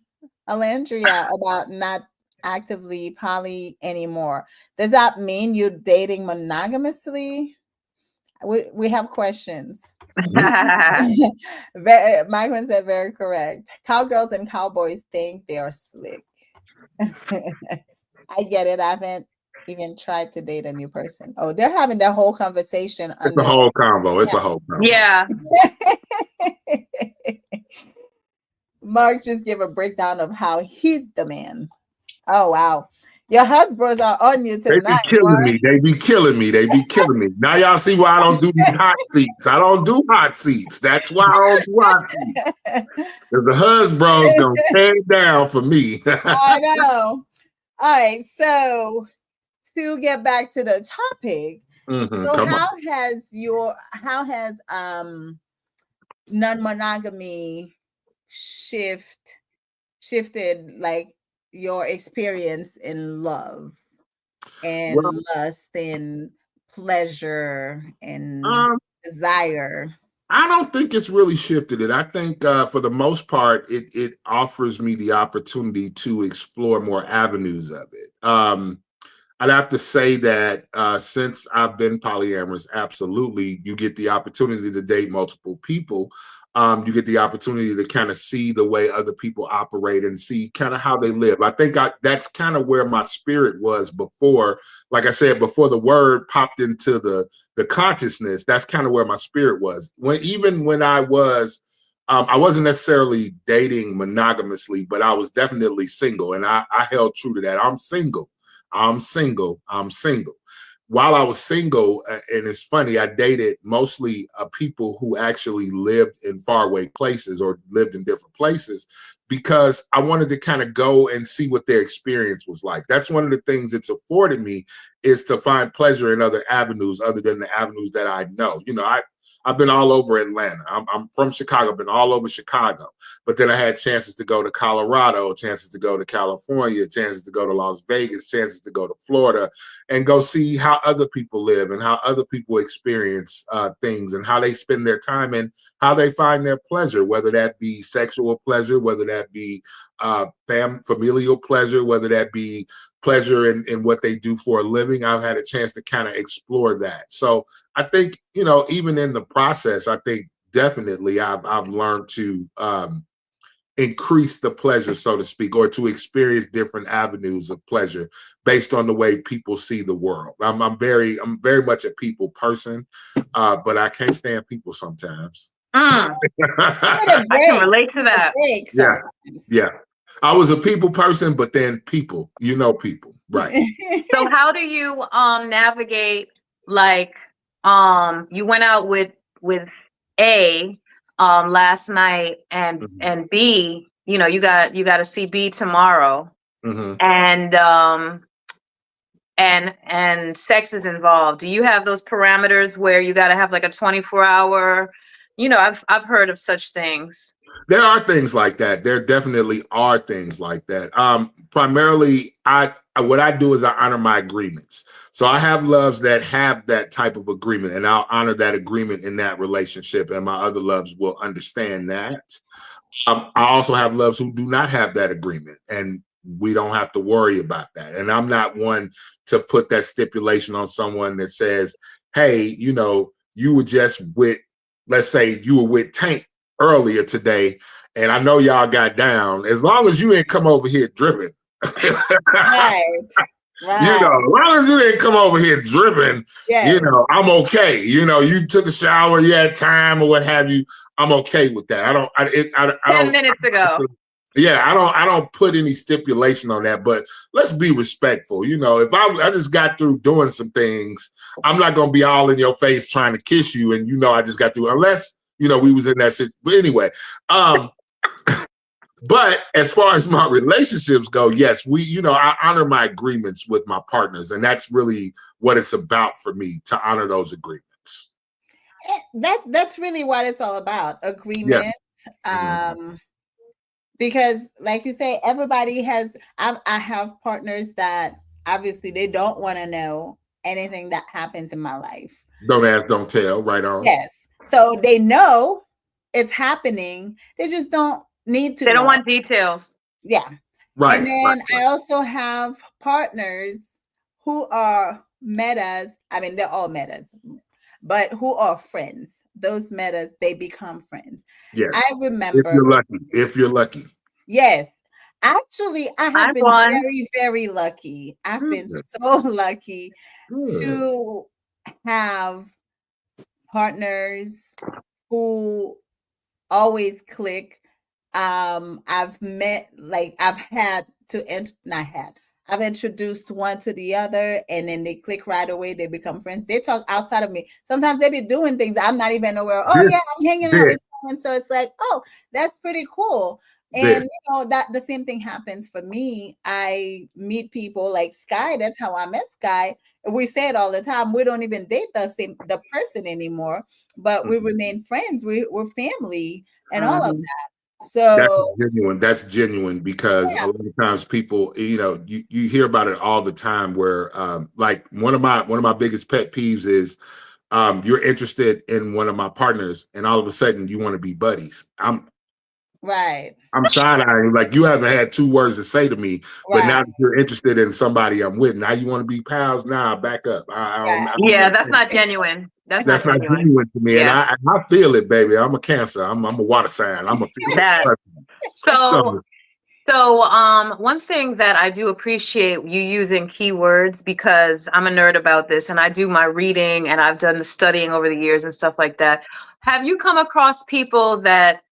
Alandria, about not actively poly anymore. Does that mean you're dating monogamously? We have questions. Michael said very correct. Cowgirls and cowboys think they are slick. I get it. I haven't even tried to date a new person. Oh, they're having their whole conversation It's a under. whole combo. It's a whole combo. Yeah. Mark just gave a breakdown of how he's the man. Oh wow. Your husbands are on you They be tonight, killing Mark. me. They be killing me. They be killing me. Now y'all see why I don't do these hot seats. I don't do hot seats. That's why I don't do hot seats. Because the husband's gonna tear it down for me. I know. All right. So to get back to the topic, so Come on. how has non-monogamy shifted like your experience in love and Well, lust and pleasure and um, desire? I don't think it's really shifted it. I think for the most part, it offers me the opportunity to explore more avenues of it. I'd have to say that since I've been polyamorous, absolutely, you get the opportunity to date multiple people. You get the opportunity to kind of see the way other people operate and see kind of how they live. I think that's kind of where my spirit was before. Like I said, before the word popped into the consciousness, that's kind of where my spirit was. Even when I wasn't necessarily dating monogamously, but I was definitely single, and I held true to that. I'm single. I'm single. I'm single. While I was single, and it's funny, I dated mostly people who actually lived in faraway places or lived in different places because I wanted to kind of go and see what their experience was like. That's one of the things it's afforded me is to find pleasure in other avenues other than the avenues that I know. I've been all over Atlanta. I'm from Chicago, been all over Chicago. But then I had chances to go to Colorado, chances to go to California, chances to go to Las Vegas, chances to go to Florida, and go see how other people live and how other people experience things and how they spend their time and how they find their pleasure, whether that be sexual pleasure, whether that be familial pleasure, whether that be pleasure in what they do for a living. I've had a chance to kind of explore that. So I think, even in the process, I think definitely I've learned to increase the pleasure, so to speak, or to experience different avenues of pleasure based on the way people see the world. I'm very much a people person, but I can't stand people sometimes. I can relate to that. Yeah. I was a people person, but then people, people, right? So how do you navigate, like, you went out with A last night and B, you got to see B tomorrow, and sex is involved. Do you have those parameters where you got to have like a 24-hour? I've heard of such things. There are things like that. There definitely are things like that. Primarily, what I do is I honor my agreements. So I have loves that have that type of agreement, and I'll honor that agreement in that relationship, and my other loves will understand that. I also have loves who do not have that agreement, and we don't have to worry about that. And I'm not one to put that stipulation on someone that says, hey, you were just with, let's say you were with Tank earlier today, and I know y'all got down. As long as you ain't come over here dripping. Right. You know, as long as you didn't come over here dripping, you know, I'm okay. You know, you took a shower, you had time or what have you. I'm okay with that. I don't. I 10 minutes ago. Yeah, I don't put any stipulation on that. But let's be respectful. You know, if I just got through doing some things, I'm not gonna be all in your face trying to kiss you, and you know, I just got through. Unless you know we was in that situation. But anyway, But as far as my relationships go, yes, I honor my agreements with my partners, and that's really what it's about for me, to honor those agreements. That's really what it's all about, agreement. Yeah. Because like you say, everybody has, I have partners that obviously they don't want to know anything that happens in my life. Don't ask, don't tell, right on. Yes. So they know it's happening. They just don't need to They don't know. want details. Yeah. Right. And then I also have partners who are metas. I mean, they're all metas, but who are friends. Those metas, they become friends. Yes. I remember. If you're lucky. Yes. Actually, I have been very, very lucky. I've been so lucky to have partners who always click. I've introduced one to the other, and then they click right away. They become friends. They talk outside of me. Sometimes they be doing things I'm not even aware. Oh yeah, I'm hanging out with someone. So it's like, oh, that's pretty cool. And that the same thing happens for me. I meet people like Sky. That's how I met Sky. We say it all the time. We don't even date the person anymore, but we remain friends. We're family and all of that. So that's genuine because a lot of times people, you hear about it all the time where like one of my biggest pet peeves is you're interested in one of my partners and all of a sudden you want to be buddies. I'm side-eyeing, like you haven't had two words to say to me, but now that you're interested in somebody I'm with, now you want to be pals. Nah, back up. That's not genuine. That's not genuine to me, and I feel it, baby. I'm a Cancer. I'm a water sign. I'm a that. So one thing that I do appreciate you using keywords, because I'm a nerd about this and I do my reading and I've done the studying over the years and stuff like that. Have you come across people that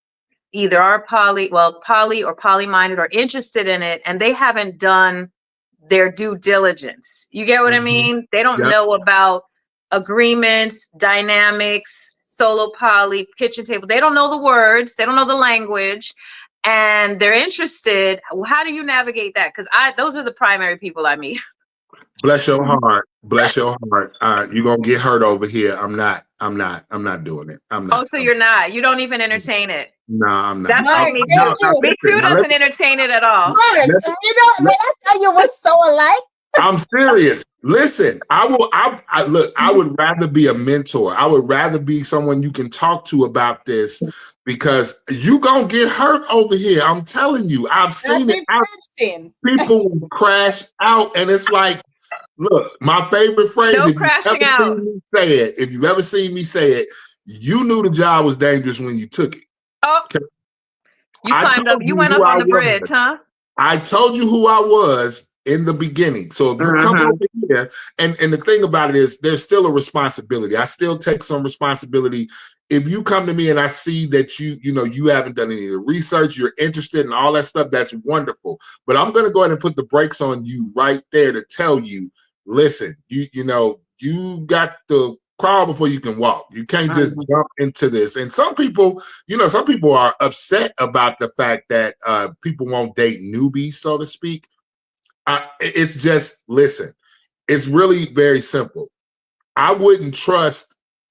either are poly or poly-minded or interested in it, and they haven't done their due diligence? You get what I mean? They don't know about agreements, dynamics, solo poly, kitchen table. They don't know the words. They don't know the language, and they're interested. How do you navigate that? Because those are the primary people I meet. Bless your heart. Bless your heart. You're gonna get hurt over here. I'm not doing it. I'm not. Oh, so you're not. You don't even entertain it. No, I'm not. That's like me too. Me too doesn't entertain it at all. When I tell you we're so alike. I'm serious. Listen, I would rather be a mentor. I would rather be someone you can talk to about this, because you gonna get hurt over here. I'm telling you. I've seen it. People crash out, and it's like, look, my favorite phrase. No crashing out. If you've ever seen me say it, you knew the job was dangerous when you took it. Oh, you climbed up. You went up on the bridge, huh? I told you who I was in the beginning. So if you come over here, and the thing about it is, there's still a responsibility. I still take some responsibility. If you come to me and I see that you haven't done any of the research, you're interested in all that stuff, that's wonderful. But I'm going to go ahead and put the brakes on you right there to tell you, listen, you got to crawl before you can walk. You can't just jump into this. And some people are upset about the fact that people won't date newbies, so to speak. It's just, listen, it's really very simple. I wouldn't trust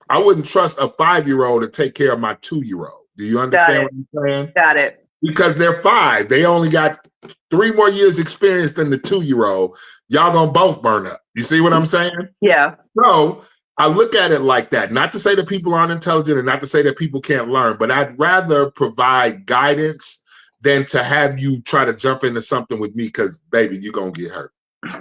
a 5-year-old to take care of my 2-year-old. Do you understand what I'm saying? Got it. Because they're 5. They only got 3 more years experience than the 2-year-old. Y'all gonna both burn up. You see what I'm saying? Yeah. So I look at it like that. Not to say that people aren't intelligent and not to say that people can't learn, but I'd rather provide guidance than to have you try to jump into something with me, because, baby, you're going to get hurt.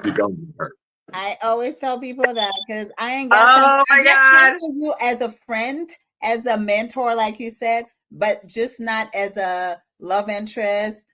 You're going to get hurt. I always tell people that, because I ain't got time. I got time for you as a friend, as a mentor, like you said, but just not as a love interest.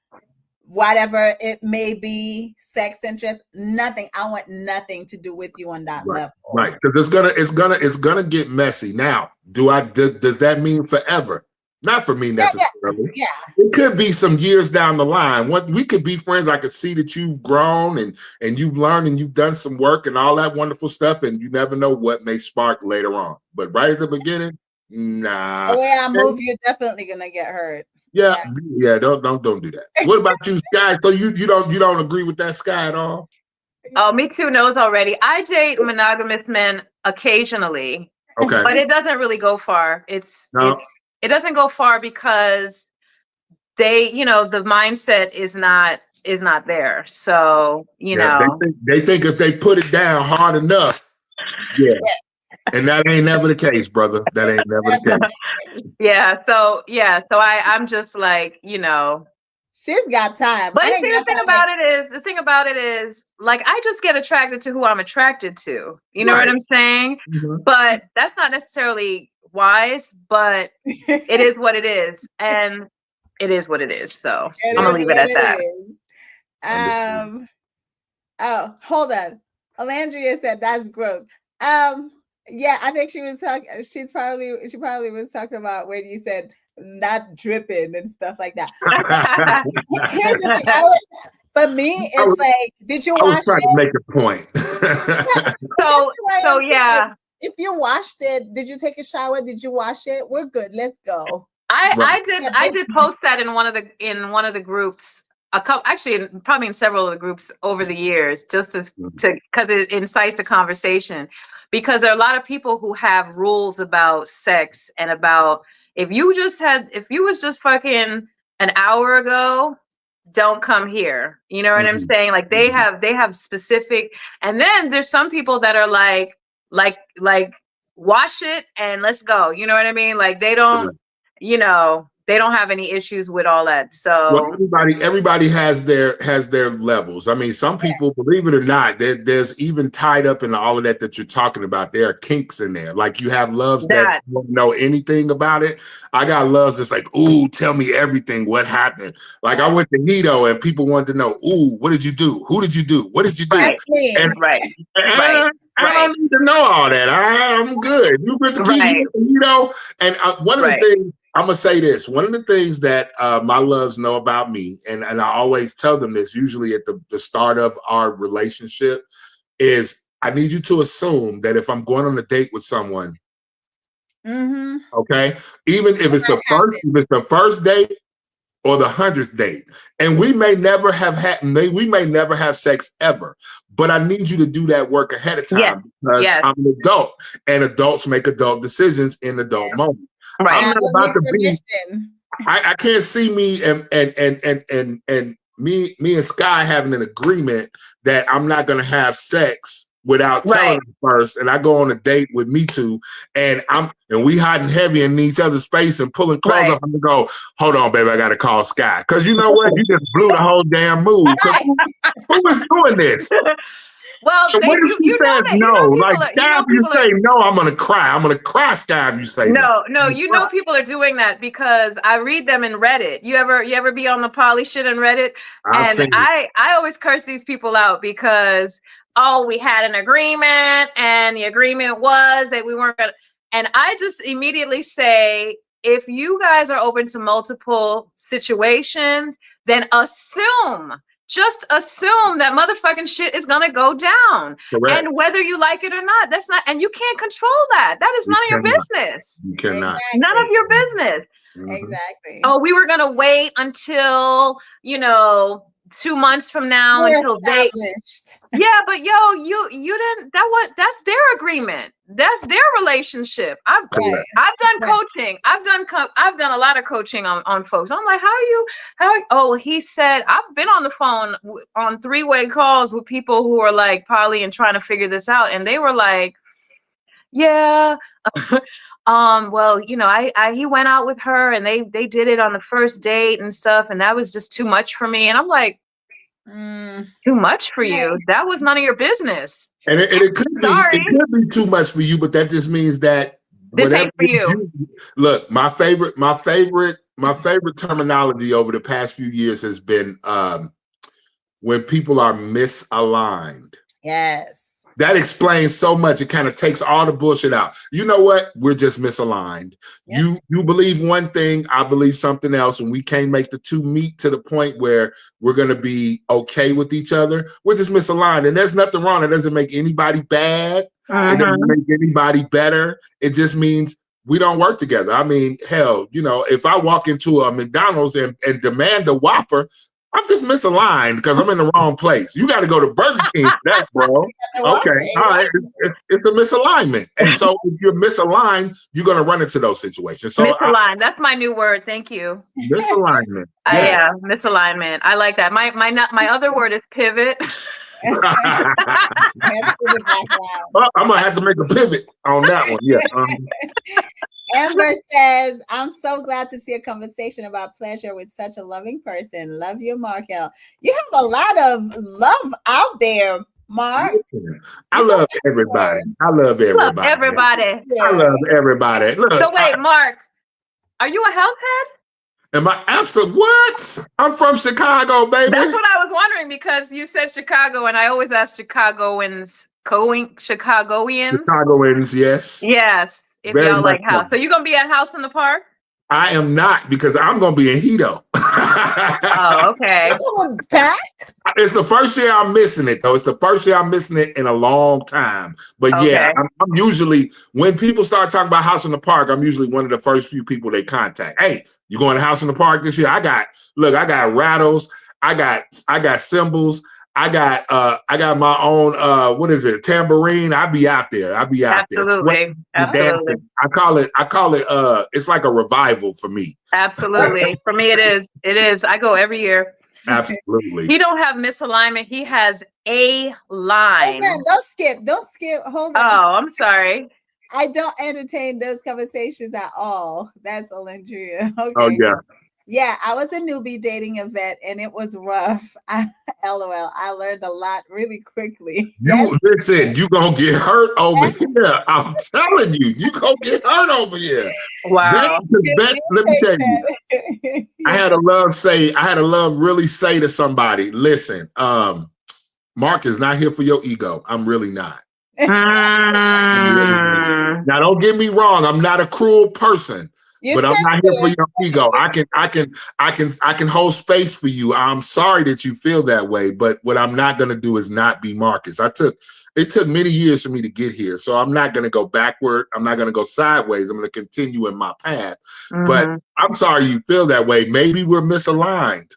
whatever it may be, sex interest, nothing. I want nothing to do with you on that level. Right, because it's gonna get messy. Now, does that mean forever? Not for me necessarily. Yeah. It could be some years down the line. What we could be friends. I could see that you've grown and you've learned and you've done some work and all that wonderful stuff, and you never know what may spark later on. But right at the beginning, nah. The way I move, you're definitely gonna get hurt. Yeah. Don't do that. What about you, Sky? So you don't agree with that, Sky, at all? Oh, Me Too knows already. I date monogamous men occasionally, okay, but it doesn't really go far. It doesn't go far because they, the mindset is not there. So they think if they put it down hard enough, and that ain't never the case, brother. That ain't never the case. So I'm just like, she's got time. But the thing about it is, like, I just get attracted to who I'm attracted to. You know what I'm saying? Mm-hmm. But that's not necessarily wise, but it is what it is. And it is what it is. So I'm gonna leave it at that. Oh, hold on. Alandria said that's gross. Yeah, I think she probably was talking about when you said not dripping and stuff like that. Here's the thing. For me, it's like, did you wash it? I was trying to make a point. so yeah. If you washed it, did you take a shower? Did you wash it? We're good. Let's go. I did post that in one of the groups. Actually, probably in several of the groups over the years, just because it incites a conversation. Because there are a lot of people who have rules about sex and about if you was just fucking an hour ago, don't come here. You know what I'm saying? Like they have specific, and then there's some people that are like wash it and let's go. You know what I mean? Like they don't, they don't have any issues with all that. So everybody has their levels. I mean, some people, believe it or not, there's even tied up in all of that you're talking about. There are kinks in there. Like you have loves that don't know anything about it. I got loves that's like, ooh, tell me everything. What happened? Like I went to Hito and people wanted to know, ooh, what did you do? Who did you do? What did you do? I don't need to know all that. I'm good. You went to Hito, and one of the things. I'm going to say this. One of the things that my loves know about me, and I always tell them this, usually at the start of our relationship, is I need you to assume that if I'm going on a date with someone, okay, even if it's the first date or the 100th date, and we may never have sex ever, but I need you to do that work ahead of time because I'm an adult, and adults make adult decisions in adult moments. Right. I'm not about to be. I can't see me and me and Sky having an agreement that I'm not going to have sex without telling them first. And I go on a date with Me Too, and we hot and heavy in each other's face and pulling clothes off. And go, hold on, baby, I got to call Sky because you know what? You just blew the whole damn move. Who was doing this? Well, so what if she says no? Like, Sky, if you say no, I'm going to cry. I'm going to cry, Sky, if you say no. No, people are doing that because I read them in Reddit. You ever be on the poly shit in Reddit? I always curse these people out because, we had an agreement and the agreement was that we weren't going to. And I just immediately say, if you guys are open to multiple situations, then just assume that motherfucking shit is gonna go down. Correct. And whether you like it or not, and you can't control that. That is none of your business. You cannot. Exactly. None of your business. Exactly. Oh, we were gonna wait until 2 months from now until they. Yeah, but you didn't. That's their agreement. That's their relationship. I've done coaching. I've done a lot of coaching on folks. I'm like, he said I've been on the phone on 3-way calls with people who are like poly and trying to figure this out, and they were like, yeah. Well, he went out with her and they did it on the first date and stuff, and that was just too much for me. And I'm like, too much for you? That was none of your business. And it could be too much for you, but that just means that this ain't for you. Look, my favorite my favorite terminology over the past few years has been when people are misaligned. Yes. That explains so much. It kind of takes all the bullshit out. You know what? We're just misaligned. Yep. You believe one thing, I believe something else, and we can't make the two meet to the point where we're going to be okay with each other. We're just misaligned, and there's nothing wrong. It doesn't make anybody bad. It doesn't make anybody better. It just means we don't work together. I mean, hell, you know, if I walk into a McDonald's and demand a Whopper, I'm just misaligned because I'm in the wrong place. You got to go to Burger King for that, bro. Okay, all right. It's a misalignment. And so if you're misaligned, you're going to run into those situations. So misaligned. That's my new word. Thank you. Misalignment. Yes. Yeah, misalignment. I like that. My other word is pivot. Well, I'm going to have to make a pivot on that one. Yeah. Amber says, I'm so glad to see a conversation about pleasure with such a loving person. Love you, Markel. You have a lot of love out there, Mark. I love everybody. I love everybody. I love everybody. Look, so wait, Mark, are you a health head? Am I absolute? What? I'm from Chicago, baby. That's what I was wondering because you said Chicago, and I always ask Chicagoans, yes. Yes. If Very y'all like house. So you're going to be at House in the Park? I am not because I'm going to be in Hito. Oh, okay. It's the first year I'm missing it, though. It's the first year I'm missing it in a long time. But yeah, I'm usually, when people start talking about House in the Park, I'm usually one of the first few people they contact. Hey, you going to House in the Park this year? I got rattles. I got cymbals. I got my own tambourine. I be out there. Absolutely. Absolutely. I call it it's like a revival for me. Absolutely. For me it is. I go every year. Absolutely. He don't have misalignment. He has a line. Don't skip. Hold on. Oh, I'm sorry. I don't entertain those conversations at all. That's Olendria. Okay. Oh yeah. Yeah, I was a newbie dating a vet and it was rough. LOL. I learned a lot really quickly. Listen, you gonna get hurt over here. I'm telling you, you gonna get hurt over here. Wow. Let me tell you. I had a love really say to somebody, listen, Mark is not here for your ego. I'm really not. Now don't get me wrong, I'm not a cruel person. But I'm not here for your ego. I can hold space for you. I'm sorry that you feel that way, but what I'm not going to do is not be Marcus. It took many years for me to get here, so I'm not going to go backward. I'm not going to go sideways. I'm going to continue in my path. But I'm sorry you feel that way. Maybe we're misaligned.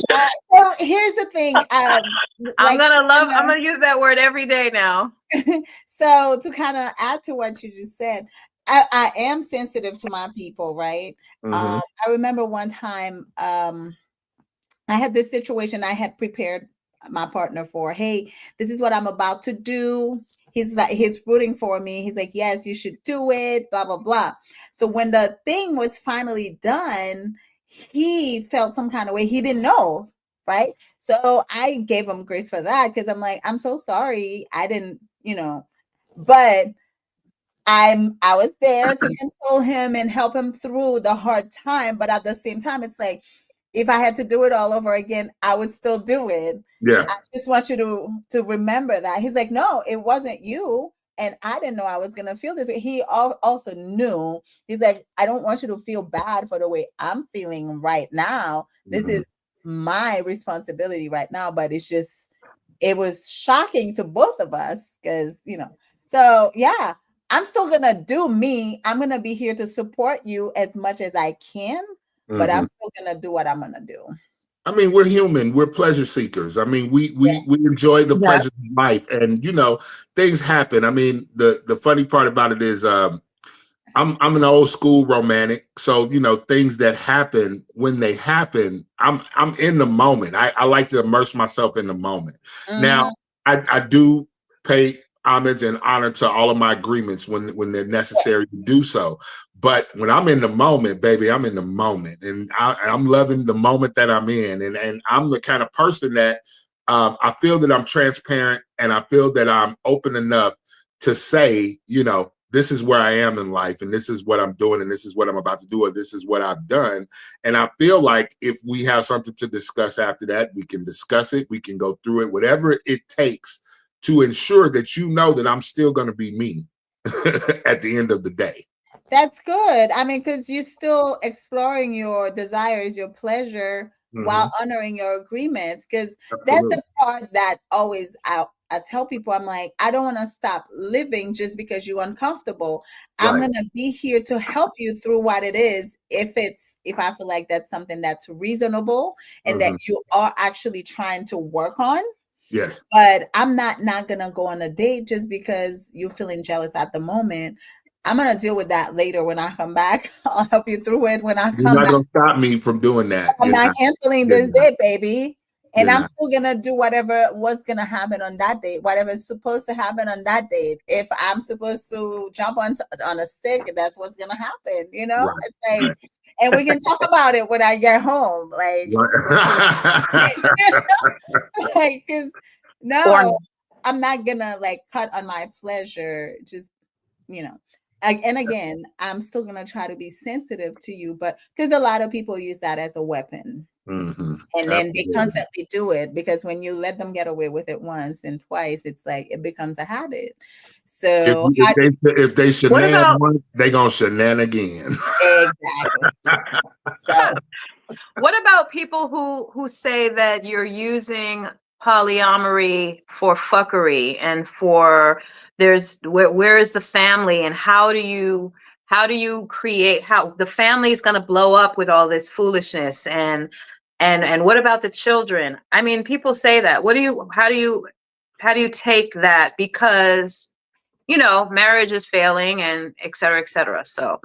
So here's the thing. I'm gonna use that word every day now. So to kind of add to what you just said. I am sensitive to my people, right? I remember one time I had this situation I had prepared my partner for. Hey, this is what I'm about to do. He's rooting for me. He's like, yes, you should do it, blah, blah, blah. So when the thing was finally done, he felt some kind of way. He didn't know, right? So I gave him grace for that because I'm like, I'm so sorry. I didn't, but I was there to console him and help him through the hard time. But at the same time, it's like, if I had to do it all over again, I would still do it. Yeah. I just want you to remember that. He's like, no, it wasn't you. And I didn't know I was going to feel this way. He also knew. He's like, I don't want you to feel bad for the way I'm feeling right now. This is my responsibility right now. But it was shocking to both of us because, so yeah. I'm still going to do me. I'm going to be here to support you as much as I can, but I'm still going to do what I'm going to do. I mean, we're human. We're pleasure seekers. I mean, we enjoy the pleasures of life, and things happen. I mean, the funny part about it is, I'm an old school romantic, so things that happen when they happen, I'm in the moment. I like to immerse myself in the moment. Now, I do pay homage and honor to all of my agreements when they're necessary to do so. But when I'm in the moment, baby, I'm in the moment, and I'm loving the moment that I'm in, and I'm the kind of person that I feel that I'm transparent, and I feel that I'm open enough to say, this is where I am in life, and this is what I'm doing, and this is what I'm about to do, or this is what I've done. And I feel like if we have something to discuss after that, we can discuss it, we can go through it, whatever it takes to ensure that you know that I'm still going to be me at the end of the day. That's good. I mean, because you're still exploring your desires, your pleasure, while honoring your agreements. Because that's the part that always I tell people, I'm like, I don't want to stop living just because you're uncomfortable. I'm going to be here to help you through what it is. If I feel like that's something that's reasonable and that you are actually trying to work on. Yes. But I'm not going to go on a date just because you're feeling jealous at the moment. I'm going to deal with that later when I come back. I'll help you through it when I come back. You're not going to stop me from doing that. I'm not canceling this date, baby. And I'm still going to do whatever was going to happen on that date, whatever is supposed to happen on that date. If I'm supposed to jump on a stick, that's what's going to happen. You know, it's like, and we can talk about it when I get home. Like, because I'm not going to like cut on my pleasure. Just, you know. And again, I'm still going to try to be sensitive to you, but because a lot of people use that as a weapon. And then they constantly do it, because when you let them get away with it once and twice, it's like it becomes a habit. So if they shenan once, they gonna shenan again. Exactly. So what about people who say that you're using polyamory for fuckery and for where is the family, and how do you create, how the family is going to blow up with all this foolishness, and what about the children? I mean, people say that. How do you take that? Because, you know, marriage is failing and et cetera, et cetera. So,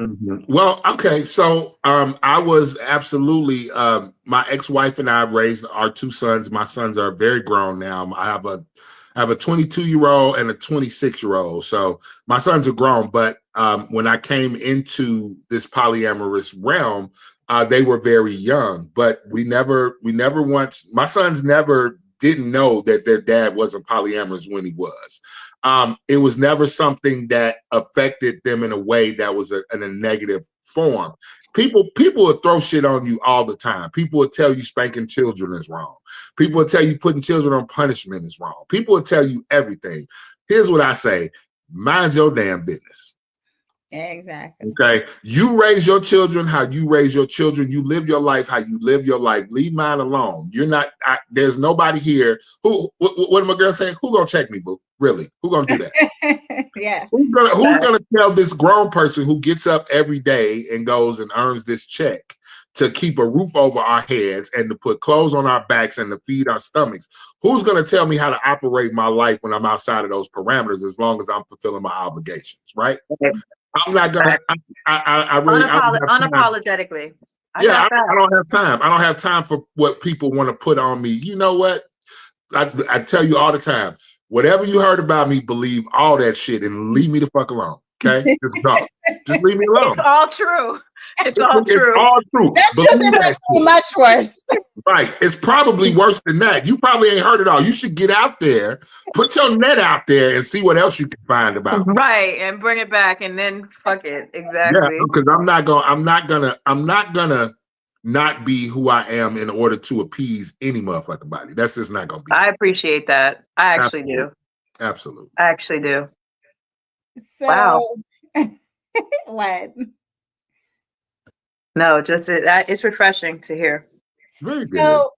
well, okay. So, I was absolutely, my ex-wife and I raised our two sons. My sons are very grown now. I have a 22-year-old and a 26-year-old. So my sons are grown, but when I came into this polyamorous realm, they were very young. But we never once, my sons never didn't know that their dad wasn't polyamorous when he was. It was never something that affected them in a way that was in a negative form. People will throw shit on you all the time. People will tell you spanking children is wrong. People will tell you putting children on punishment is wrong. People will tell you everything. Here's what I say: mind your damn business. Exactly. Okay. You raise your children how you raise your children. You live your life how you live your life. Leave mine alone. You're not, there's nobody here what am I gonna say? Who gonna check me, boo? Really? Who gonna do that? Yeah. Who's gonna tell this grown person who gets up every day and goes and earns this check to keep a roof over our heads and to put clothes on our backs and to feed our stomachs? Who's gonna tell me how to operate my life when I'm outside of those parameters, as long as I'm fulfilling my obligations, right? I'm not gonna. I really unapologetically. I don't have time. I don't have time for what people want to put on me. You know what? I tell you all the time. Whatever you heard about me, believe all that shit and leave me the fuck alone. Okay, just leave me alone. It's all true. It's all true. It's all true. That shit is actually much worse. Right. It's probably worse than that. You probably ain't heard it all. You should get out there, put your net out there, and see what else you can find about me. Right, and bring it back, and then fuck it. Exactly. Yeah, because I'm not gonna not be who I am in order to appease any motherfucking body. That's just not gonna be. I appreciate that. I actually do. Absolutely. I actually do. So, wow. What? No, just it's refreshing to hear. Very good. So,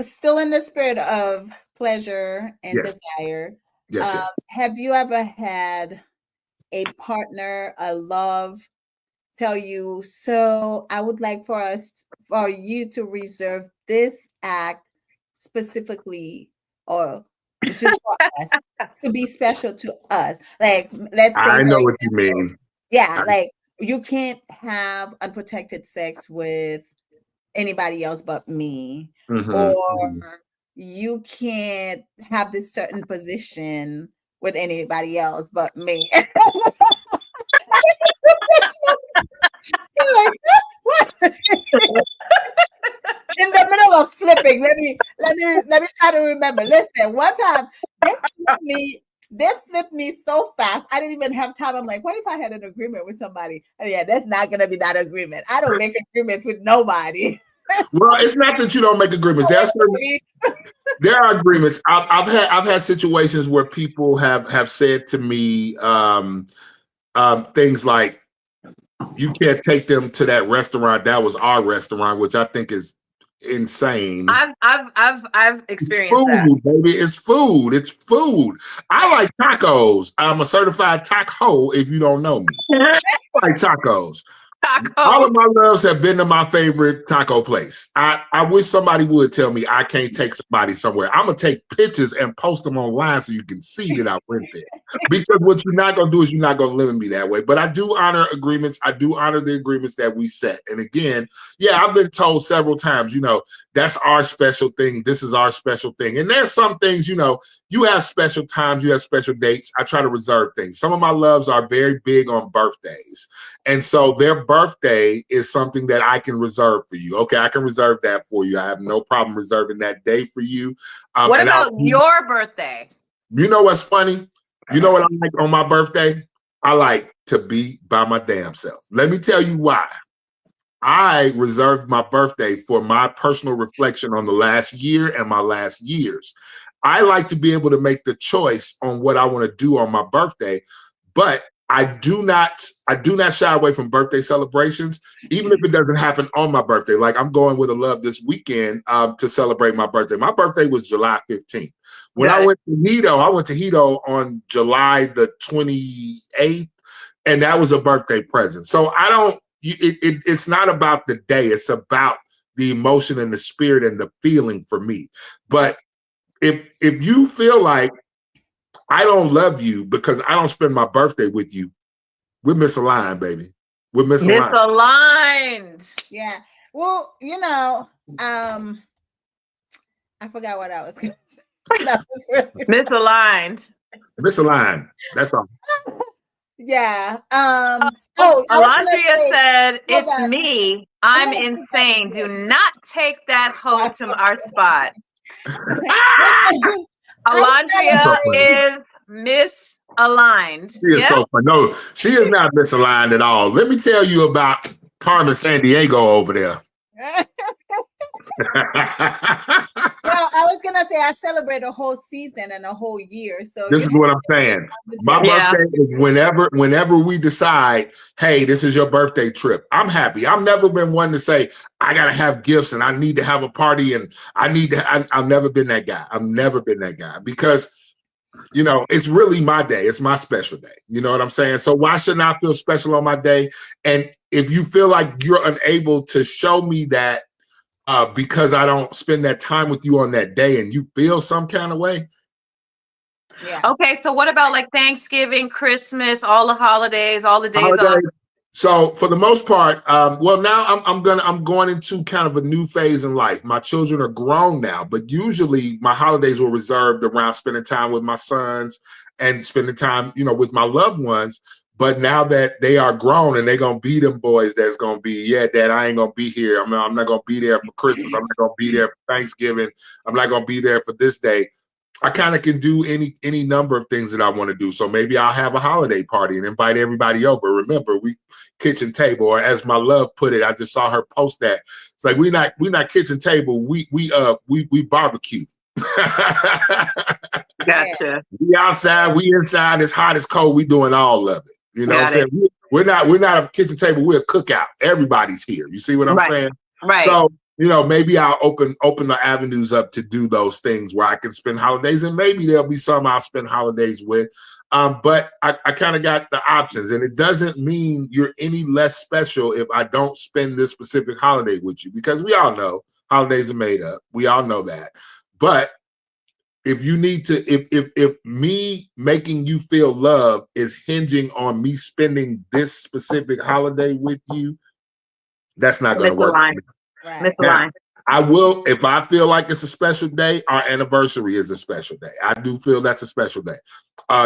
still in the spirit of pleasure and desire, yes. Have you ever had a partner, a love, tell you, so I would like for you to reserve this act specifically, or just for us, to be special to us? Like, let's say, I know what you mean. Yeah, like you can't have unprotected sex with anybody else but me, or you can't have this certain position with anybody else but me. Like, what? In the middle of flipping, let me try to remember. Listen, one time they told me They flipped me so fast. I didn't even have time. I'm like, what if I had an agreement with somebody? Oh, yeah, that's not going to be that agreement. I don't make agreements with nobody. Well, it's not that you don't make agreements. There are agreements. I've had situations where people have said to me things like, "You can't take them to that restaurant. That was our restaurant," which I think is insane. I've experienced it's food, that. baby. It's food. It's food. I like tacos. I'm a certified taco. If you don't know me, I like tacos. All of my loves have been to my favorite taco place. I wish somebody would tell me I can't take somebody somewhere. I'm gonna take pictures and post them online so you can see that I went there. Because what you're not gonna do is you're not gonna limit me that way. But I do honor agreements. I do honor the agreements that we set. And again, yeah, I've been told several times, that's our special thing. This is our special thing. And there's some things, you have special times, you have special dates. I try to reserve things. Some of my loves are very big on birthdays. And so their birthday is something that I can reserve for you. Okay, I can reserve that for you. I have no problem reserving that day for you. What about your birthday? You know what's funny? You know what I like on my birthday? I like to be by my damn self. Let me tell you why. I reserved my birthday for my personal reflection on the last year and my last years. I like to be able to make the choice on what I want to do on my birthday, but I do not shy away from birthday celebrations, even if it doesn't happen on my birthday. Like I'm going with a love this weekend to celebrate my birthday. My birthday was July 15th. When I went to Hito on July the 28th, and that was a birthday present. So it's not about the day. It's about the emotion and the spirit and the feeling for me. But if you feel like I don't love you because I don't spend my birthday with you, we're misaligned, baby. We're misaligned. Misaligned. Yeah. Well, I forgot what I was going to say. That was really misaligned. Misaligned. That's all. Yeah. Alondria said, "It's me. I'm insane. Do not take that hoe to our spot." Alondria is misaligned. She is so fun. No, she is not misaligned at all. Let me tell you about Carmen Sandiego over there. Well, I was gonna say I celebrate a whole season and a whole year. So this is what I'm saying. My birthday is whenever we decide, hey, this is your birthday trip. I'm happy. I've never been one to say I gotta have gifts and I need to have a party and I've never been that guy. I've never been that guy because it's really my day. It's my special day. You know what I'm saying? So why shouldn't I feel special on my day? And if you feel like you're unable to show me that because I don't spend that time with you on that day and you feel some kind of way. Yeah. Okay. So what about like Thanksgiving, Christmas, all the holidays, all the days off? So for the most part, well, now I'm going into kind of a new phase in life. My children are grown now, but usually my holidays were reserved around spending time with my sons and spending time, with my loved ones. But now that they are grown and they're gonna be them boys, that's gonna be, yeah, Dad, I ain't gonna be here. I'm not gonna be there for Christmas. I'm not gonna be there for Thanksgiving. I'm not gonna be there for this day. I kind of can do any number of things that I want to do. So maybe I'll have a holiday party and invite everybody over. Remember, we kitchen table, or as my love put it, I just saw her post that. It's like we not kitchen table. We barbecue. Gotcha. We outside, we inside. It's hot, it's cold. We doing all of it. You know what I'm saying? We're not a kitchen table. We're a cookout. Everybody's here. You see what I'm saying? Right. So, maybe I'll open the avenues up to do those things where I can spend holidays, and maybe there'll be some I'll spend holidays with. But I kind of got the options, and it doesn't mean you're any less special if I don't spend this specific holiday with you, because we all know holidays are made up. We all know that. But if you need to, if me making you feel love is hinging on me spending this specific holiday with you, that's not going to work. Misaligned. Now, I will, if I feel like it's a special day, our anniversary is a special day. I do feel that's a special day.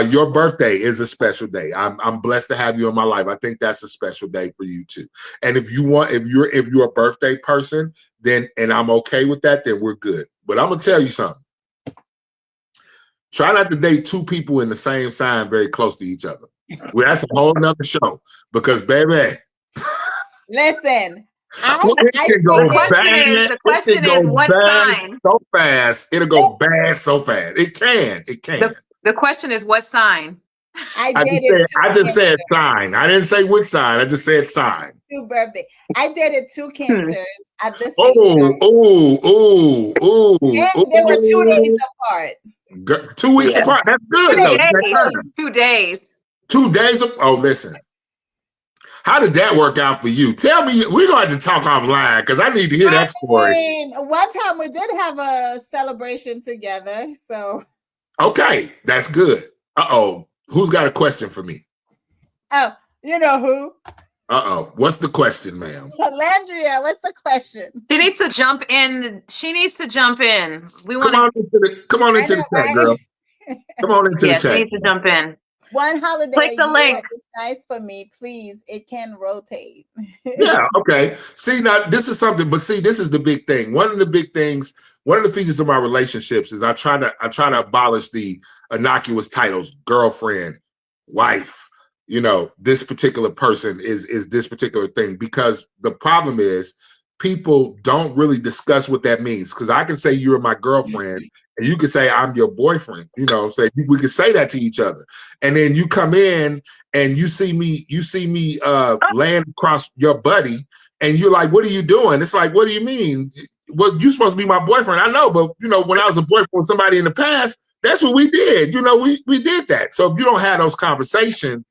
Your birthday is a special day. I'm blessed to have you in my life. I think that's a special day for you too. And if you're a birthday person, then, and I'm okay with that, then we're good. But I'm gonna tell you something. Try not to date two people in the same sign very close to each other. Well, that's a whole nother show because, baby, Listen, it can go bad. The It can question is go what bad sign? so fast. It'll go bad so fast. It can. It can. The question is what sign? I just said sign. I didn't say which sign. I just said sign. Two birthday. I dated two cancers at the same time. And they were 2 days apart. 2 weeks apart. That's good. 2 days. 2 days. 2 days. Oh, listen. How did that work out for you? Tell me. We're going to have to talk offline because I need to hear that story. One time we did have a celebration together. So. Okay, that's good. Uh-oh. Who's got a question for me? Oh, you know who? Uh-oh. What's the question, ma'am? Landria, what's the question? She needs to jump in. We want come on into the chat, girl. Come on into the chat. She needs to jump in. One holiday click the link. Is nice for me, please. It can rotate. Yeah, okay. See, now this is something, but see, this is the big thing. One of the features of my relationships is I try to abolish the innocuous titles, girlfriend, wife. You know, this particular person is this particular thing, because the problem is people don't really discuss what that means. Because I can say you're my girlfriend and you can say I'm your boyfriend. You know, say we can say that to each other, and then you come in and you see me land across your buddy, and you're like, "What are you doing?" It's like, "What do you mean? Well, you're supposed to be my boyfriend." I know, but you know, when I was a boyfriend with somebody in the past, that's what we did. You know, we did that. So if you don't have those conversations,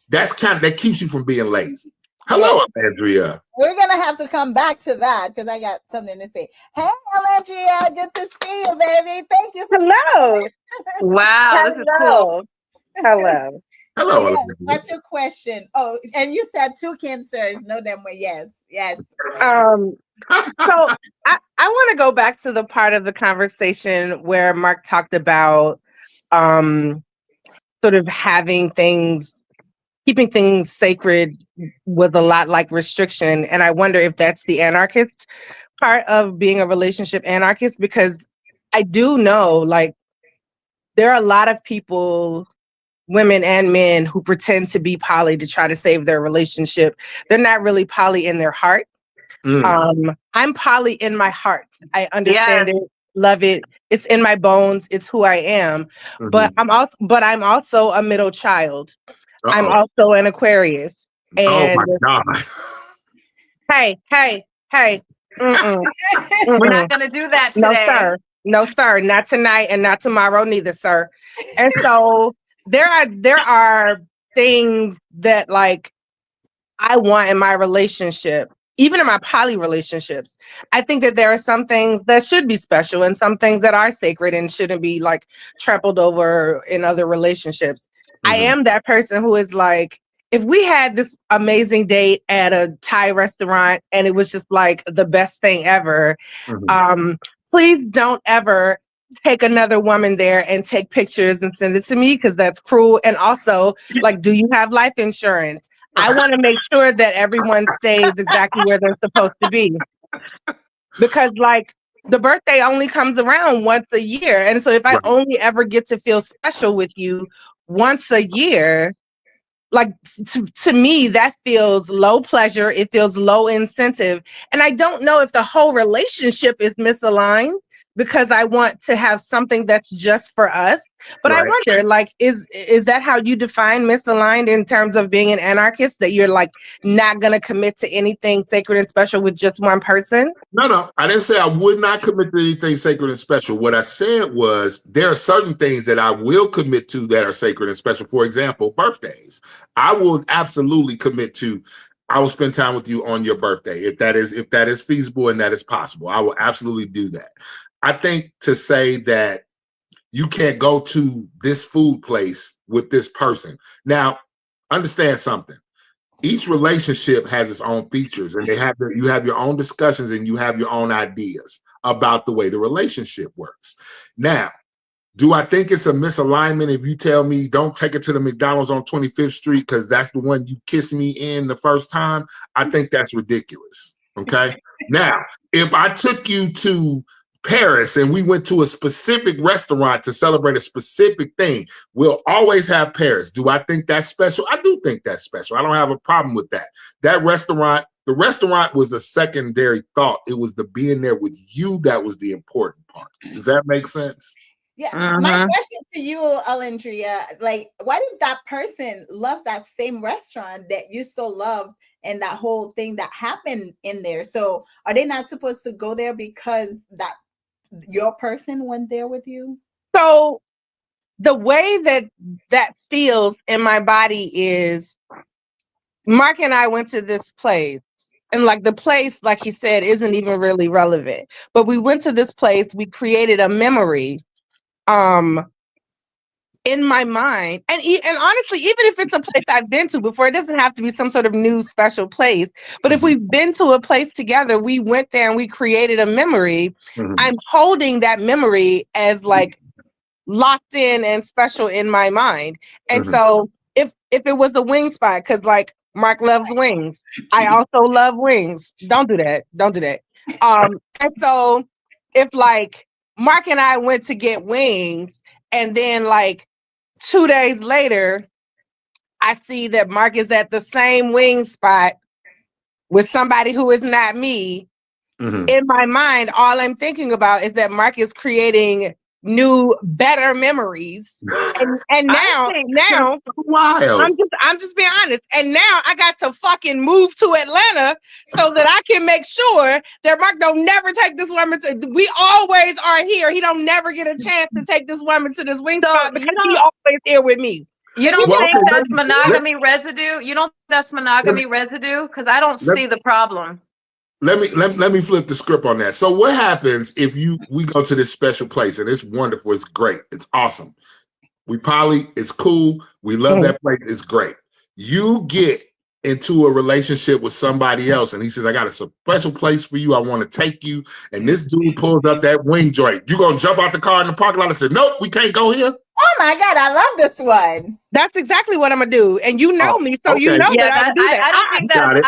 that keeps you from being lazy. Hello, yes. Andrea. We're gonna have to come back to that because I got something to say. Hey, Andrea, good to see you, baby. Thank you. Hello. Wow, this is cool. Hello. Hello. Yes, what's your question? Oh, and you said two cancers. No, them were yes. So I want to go back to the part of the conversation where Mark talked about sort of keeping things sacred with a lot like restriction. And I wonder if that's the anarchist part of being a relationship anarchist, because I do know, like, there are a lot of people, women and men, who pretend to be poly to try to save their relationship. They're not really poly in their heart. I'm poly in my heart. I understand it, love it. It's in my bones. It's who I am. Mm-hmm. But I'm also a middle child. Uh-oh. I'm also an Aquarius. And oh my God. Hey. We're not going to do that today. No, sir. Not tonight and not tomorrow neither, sir. And so there are things that, like, I want in my relationship, even in my poly relationships. I think that there are some things that should be special and some things that are sacred and shouldn't be, like, trampled over in other relationships. Mm-hmm. I am that person who is like, if we had this amazing date at a Thai restaurant and it was just like the best thing ever, please don't ever take another woman there and take pictures and send it to me, because that's cruel. And also, like, do you have life insurance? I want to make sure that everyone stays exactly where they're supposed to be. Because, like, the birthday only comes around once a year. And so if I only ever get to feel special with you once a year, like, to me, that feels low pleasure. It feels low incentive. And I don't know if the whole relationship is misaligned, because I want to have something that's just for us. But I wonder, like, is that how you define misaligned in terms of being an anarchist, that you're, like, not going to commit to anything sacred and special with just one person? No. I didn't say I would not commit to anything sacred and special. What I said was there are certain things that I will commit to that are sacred and special. For example, birthdays. I will absolutely commit to, I will spend time with you on your birthday. If that is feasible and that is possible, I will absolutely do that. I think to say that you can't go to this food place with this person. Now, understand something. Each relationship has its own features, and you have your own discussions and you have your own ideas about the way the relationship works. Now, do I think it's a misalignment if you tell me don't take it to the McDonald's on 25th Street because that's the one you kissed me in the first time? I think that's ridiculous. Okay. Now, if I took you to Paris and we went to a specific restaurant to celebrate a specific thing, we'll always have Paris. Do I think that's special? I do think that's special. I don't have a problem with that. That restaurant, the restaurant was a secondary thought. It was the being there with you that was the important part. Does that make sense? Yeah. My question to you, Alendria, like, what if that person loves that same restaurant that you so love and that whole thing that happened in there? So are they not supposed to go there because that your person went there with you? So the way that feels in my body is Mark and I went to this place. And like the place, like he said, isn't even really relevant. But we went to this place, we created a memory in my mind. And honestly, even if it's a place I've been to before, it doesn't have to be some sort of new special place. But if we've been to a place together, we went there and we created a memory. I'm holding that memory as like locked in and special in my mind. And so if it was the wing spot, because like Mark loves wings, I also love wings. Don't do that. And so if like Mark and I went to get wings, and then like 2 days later, I see that Mark is at the same wing spot with somebody who is not me. In my mind, all I'm thinking about is that Mark is creating new, better memories. And now wild. I'm just being honest. And now I got to fucking move to Atlanta so that I can make sure that Mark don't never take this woman to. We always are here. He don't never get a chance to take this woman to this wing spot because he always here with me. You don't think that's monogamy residue? You don't think that's monogamy residue? Because I don't see the problem. Let me flip the script on that. So what happens if we go to this special place and it's wonderful, it's great, it's awesome. We poly, it's cool, we love that place, it's great. You get into a relationship with somebody else and he says, I got a special place for you, I want to take you, and this dude pulls up that wing joint. You gonna jump out the car in the parking lot and say, nope, we can't go here? Oh my God, I love this one. That's exactly what I'm gonna do, and you know me, so you know that I do that. I don't think that.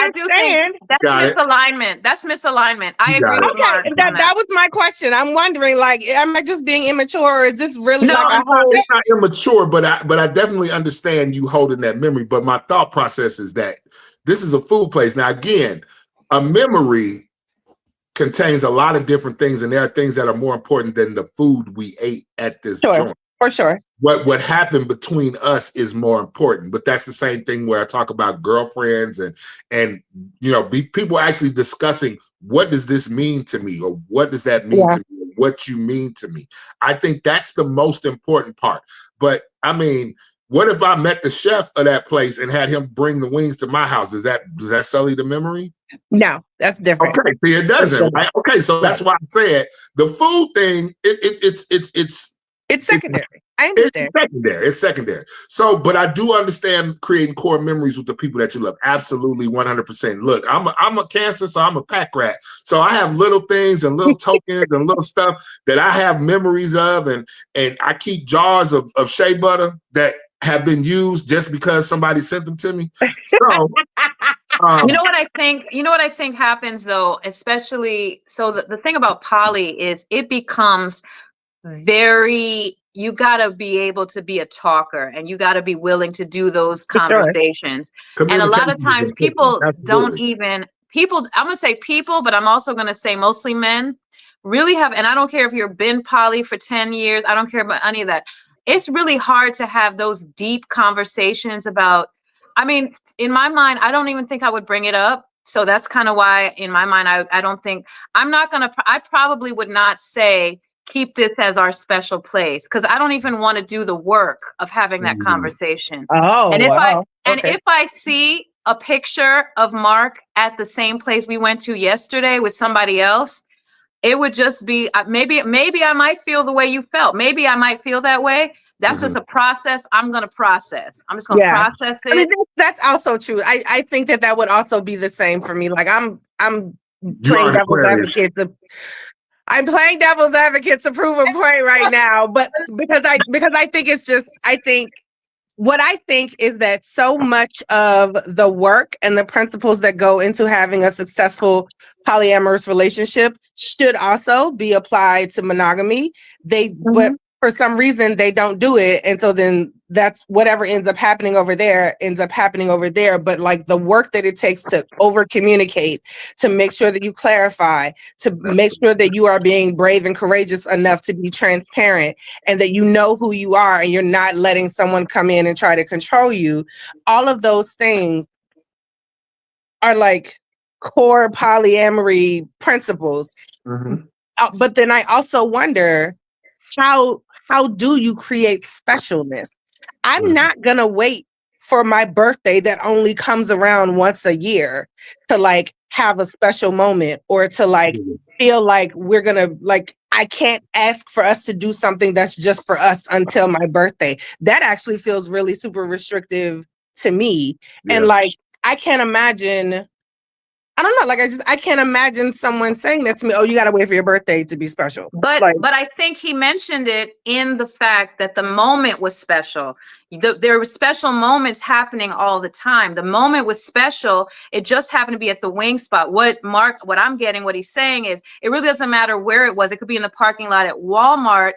I do think that's misalignment. That's misalignment. I agree with Mark. That was my question. I'm wondering, like, am I just being immature, or is this really like a whole? It's not immature, but I definitely understand you holding that memory. But my thought process is that this is a food place. Now, again, a memory contains a lot of different things, and there are things that are more important than the food we ate at this joint. For sure. What happened between us is more important, but that's the same thing where I talk about girlfriends and people actually discussing what does this mean to me, or what does that mean to me, or what you mean to me. I think that's the most important part. But I mean, what if I met the chef of that place and had him bring the wings to my house? Does that sully the memory? No, that's different. Okay, see, it doesn't. Right? Okay, so that's why I said the food thing. It's secondary. I understand. It's secondary. So, but I do understand creating core memories with the people that you love. Absolutely, 100%. Look, I'm a Cancer, so I'm a pack rat. So I have little things and little tokens and little stuff that I have memories of, and I keep jars of shea butter that have been used just because somebody sent them to me. So, you know what I think? You know what I think happens though, especially so the thing about poly is it becomes you got to be able to be a talker, and you got to be willing to do those conversations. Sure. And a lot of times people don't even, I'm going to say people, but I'm also going to say mostly men really have, and I don't care if you've been poly for 10 years, I don't care about any of that. It's really hard to have those deep conversations about, I mean, in my mind, I don't even think I would bring it up. So that's kind of why in my mind, I don't think, I probably would not say, keep this as our special place, because I don't even want to do the work of having that conversation. And if I see a picture of Mark at the same place we went to yesterday with somebody else, it would just be maybe I might feel the way you felt. Maybe I might feel that way. That's just a process I'm going to process. I'm just going to process it. I mean, that's also true. I think that would also be the same for me. Like I'm playing devil's advocate. I'm playing devil's advocate to prove a point right now, but because I think it's just, I think what I think is that so much of the work and the principles that go into having a successful polyamorous relationship should also be applied to monogamy. But for some reason they don't do it. And so then that's whatever ends up happening over there ends up happening over there. But like the work that it takes to over communicate, to make sure that you clarify, to make sure that you are being brave and courageous enough to be transparent, and that you know who you are and you're not letting someone come in and try to control you. All of those things are like core polyamory principles. Mhm. But then I also wonder, how do you create specialness? I'm not gonna wait for my birthday that only comes around once a year to like have a special moment, or to like feel like we're gonna like, I can't ask for us to do something that's just for us until my birthday. That actually feels really super restrictive to me. And Yeah. like I can't imagine, I don't know, like I can't imagine someone saying that to me, oh, you gotta wait for your birthday to be special. But Like, I think he mentioned it in the fact that the moment was special. There were special moments happening all the time. The moment was special. It just happened to be at the wing spot. What I'm getting, what he's saying is, it really doesn't matter where it was. It could be in the parking lot at Walmart.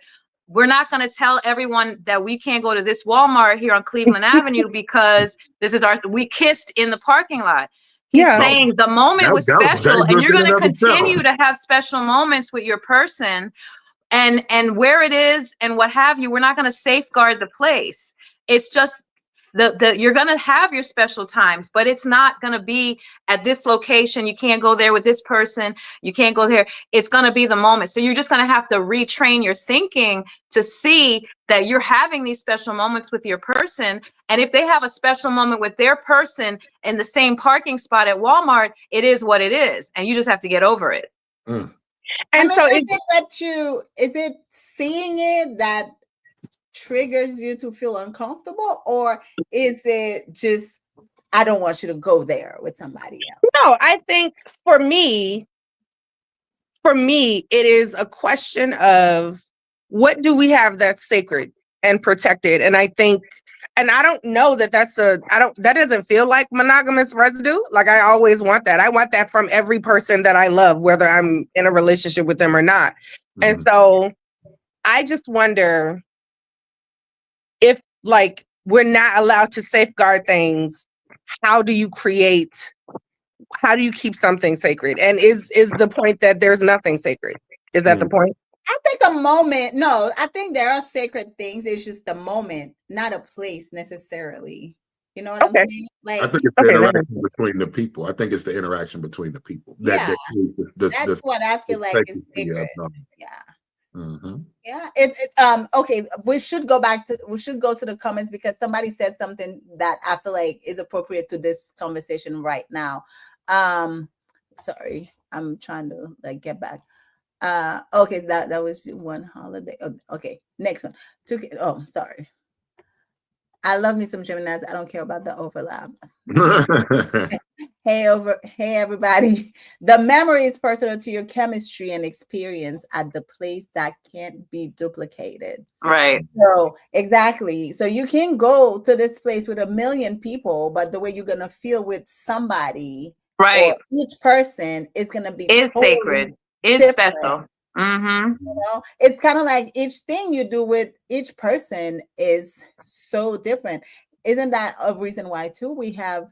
We're not going to tell everyone that we can't go to this Walmart here on Cleveland Avenue because this is we kissed in the parking lot. He's yeah. saying the moment was That was special, and dangerous you're in going and to of itself. continue to have special moments with your person, and where it is and what have you. We're not going to safeguard the place. It's just the you're going to have your special times, but it's not going to be at this location. You can't go there with this person. You can't go there. It's going to be the moment. So you're just going to have to retrain your thinking to see that you're having these special moments with your person. And if they have a special moment with their person in the same parking spot at Walmart, it is what it is. And you just have to get over it. Mm. And so is it seeing it that triggers you to feel uncomfortable, or is it just, I don't want you to go there with somebody else? no, I think for me, it is a question of what do we have that's sacred and protected. And I think, and I don't know that that doesn't feel like monogamous residue. Like I always want that. I want that from every person that I love, whether I'm in a relationship with them or not. And so I just wonder if like we're not allowed to safeguard things, how do you keep something sacred? And is the point that there's nothing sacred? Is that the point? I think a moment, no, I think there are sacred things. It's just the moment, not a place necessarily. You know what I'm saying? I Like, think it's the interaction between the people. I think it's the interaction between the people. yeah, that's what I feel like is sacred. Yeah. Mm-hmm. Yeah. Okay, we should go to the comments, because somebody said something that I feel like is appropriate to this conversation right now. Sorry, I'm trying to like get back. Okay, that was one holiday. Oh, okay, next one. Sorry. I love me some Geminis. I don't care about the overlap. Hey everybody. The memory is personal to your chemistry and experience at the place that can't be duplicated. Right. So exactly. So you can go to this place with a million people, but the way you're gonna feel with somebody, right, or each person is gonna be is totally sacred, is different. special. Mm-hmm. You know, it's kind of like each thing you do with each person is so different. Isn't that a reason why too we have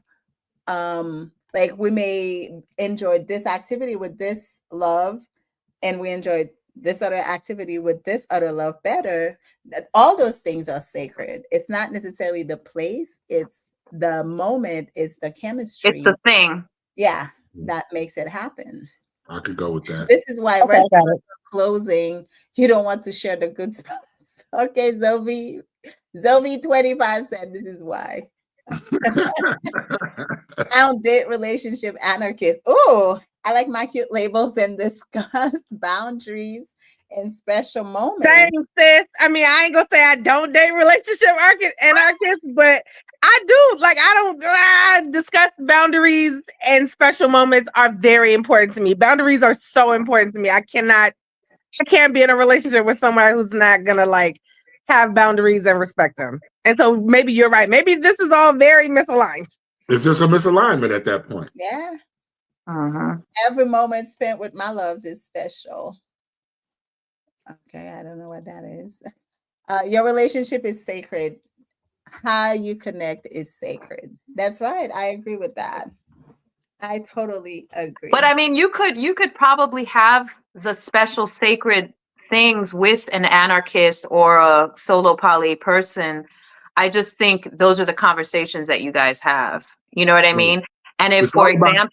like we may enjoy this activity with this love, and we enjoy this other activity with this other love better? That all those things are sacred. It's not necessarily the place, it's the moment, it's the chemistry. It's the thing. Yeah, that makes it happen. I could go with that. This is why restaurants are closing. You don't want to share the good spots. Okay, Zoe 25 said this is why. I don't date relationship anarchist. Oh, I like my cute labels and discuss boundaries and special moments. Same, sis. I mean, I ain't gonna say I don't date relationship anarchists, but I do. Like, I don't discuss boundaries, and special moments are very important to me. Boundaries are so important to me. I can't be in a relationship with somebody who's not gonna like have boundaries and respect them. And so maybe you're right. Maybe this is all very misaligned. It's just a misalignment at that point. Yeah. Uh-huh. Every moment spent with my loves is special. Okay, I don't know what that is. Your relationship is sacred. How you connect is sacred. That's right. I agree with that. I totally agree. But I mean, you could probably have the special sacred things with an anarchist or a solo poly person. I just think those are the conversations that you guys have. You know what I mean? And if, It's all about-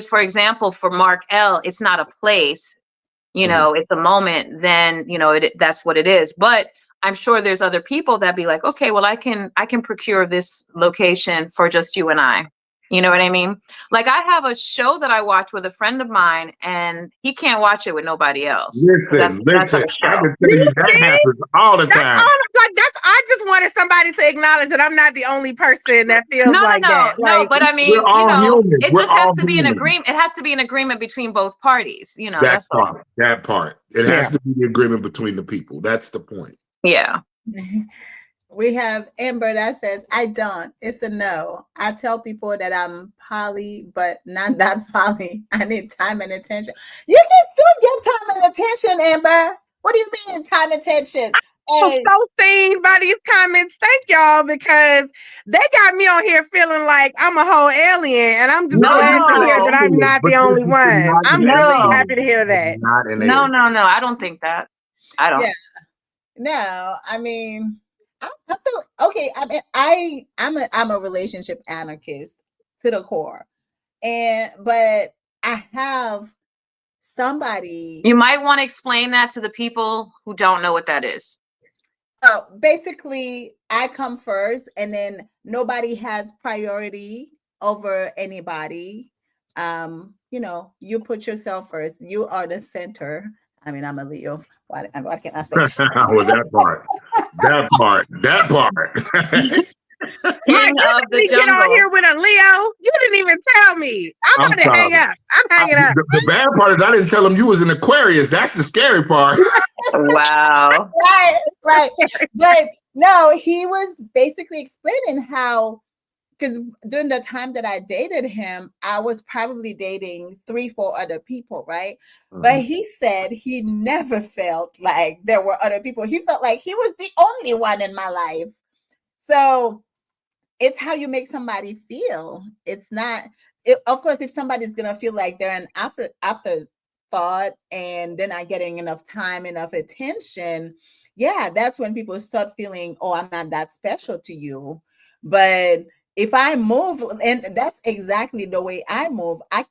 for example, for Mark L, it's not a place, you know, it's a moment, then, you know, that's what it is. But I'm sure there's other people that be like, okay, well, I can procure this location for just you and I. You know what I mean? Like, I have a show that I watch with a friend of mine, and he can't watch it with nobody else. Listen, That's I our show. can tell you that happens all the time. I just wanted somebody to acknowledge that I'm not the only person that feels No, like that. no. Like, But I mean, We're all you know, human. it We're just has all to be an human. agreement. It has to be an agreement between both parties. You know, that's all. That part. It Yeah. has to be the agreement between the people. That's the point. Yeah. We have Amber that says, I don't. It's a no. I tell people that I'm poly, but not that poly. I need time and attention. You can still get time and attention, Amber. What do you mean time and attention? I'm so seen by these comments. Thank y'all, because they got me on here feeling like I'm a whole alien, and I'm just glad to hear that I'm not the only one. I'm really happy to hear that. No. I don't think that. I don't. Yeah. No, I mean, I feel okay. I mean, I'm a relationship anarchist to the core, but I have somebody. You might want to explain that to the people who don't know what that is. Basically, I come first, and then nobody has priority over anybody. You know, you put yourself first. You are the center. I mean, I'm a Leo. What can I say? Well, that part. King of the Get on jungle. here with a Leo. You didn't even tell me. I'm about to hang up. I'm hanging up. The bad part is I didn't tell him you was an Aquarius. That's the scary part. Wow. Right. But no, he was basically explaining how, because during the time that I dated him, I was probably dating 3-4 other people, right? But he said he never felt like there were other people. He felt like he was the only one in my life. So it's how you make somebody feel. It's not, of course, if somebody's going to feel like they're an afterthought and they're not getting enough time, enough attention, yeah, that's when people start feeling, oh, I'm not that special to you. But if I move, and that's exactly the way I move, I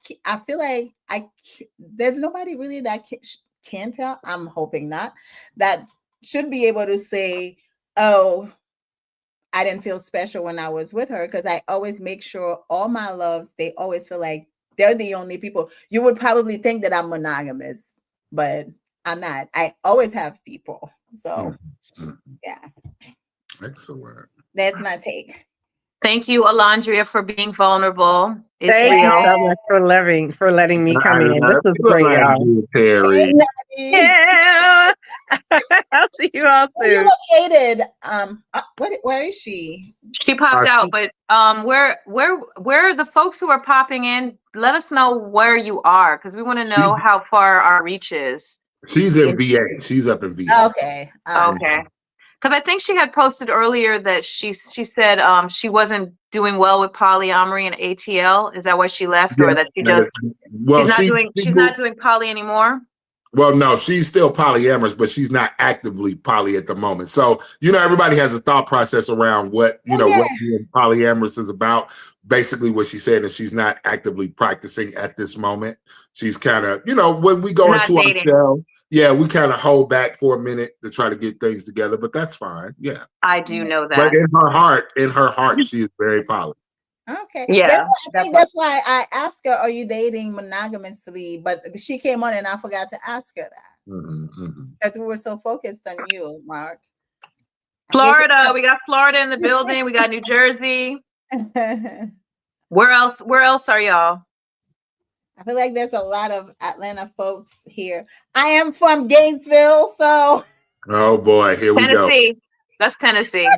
feel like there's nobody really that can tell. I'm hoping not, that should be able to say, oh, I didn't feel special when I was with her, because I always make sure all my loves, they always feel like they're the only people. You would probably think that I'm monogamous, but I'm not. I always have people. So yeah. Excellent. That's my take. Thank you, Alondria, for being vulnerable. It's Thank real. you so much for letting me come in. This was great, y'all. Terry. Yeah. I'll see you all Where you soon. located? Where is she? She popped out, but where are the folks who are popping in? Let us know where you are, because we want to know how far our reach is. She's in VA. She's up in VA. Okay. Okay. Because I think she had posted earlier that she said she wasn't doing well with polyamory and ATL. Is that why she left, or that she's not doing poly anymore? Well, no, she's still polyamorous, but she's not actively poly at the moment. So, everybody has a thought process around what being polyamorous is about. Basically, what she said is she's not actively practicing at this moment. She's kind of, when we go into our show, we kind of hold back for a minute to try to get things together, but that's fine. Yeah. I do know that. But in her heart, she is very poly. Okay. Yeah. I think that's why I asked her, are you dating monogamously? But she came on and I forgot to ask her that. Because we were so focused on you, Mark. Florida. We got Florida in the building. We got New Jersey. Where else are y'all? I feel like there's a lot of Atlanta folks here. I am from Gainesville, so. Oh boy, here we go. Tennessee. That's Tennessee.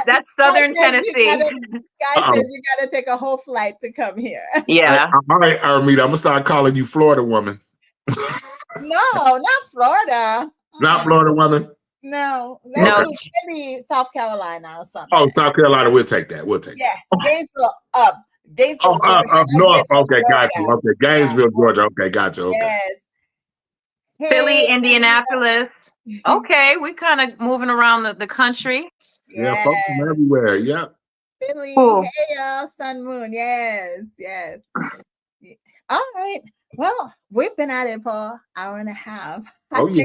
That's Southern Tennessee. Guy says you gotta take a whole flight to come here. Yeah. All right, Armida, I'm gonna start calling you Florida woman. No, not Florida. Not Florida woman. No, maybe South Carolina or something. Oh, South Carolina, we'll take that. We'll take that. Gainesville up. Gainesville, Georgia. Up north. Okay, Florida. got you. Okay, Gainesville, Georgia. Okay, got you. Okay. Yes. Philly, Indianapolis. Okay, we kind of moving around the country. Yeah, folks from everywhere. Yeah. Philly. Cool. Hey, y'all. Sun, moon. Yes. All right. Well, we've been at it for an hour and a half. Oh, yeah.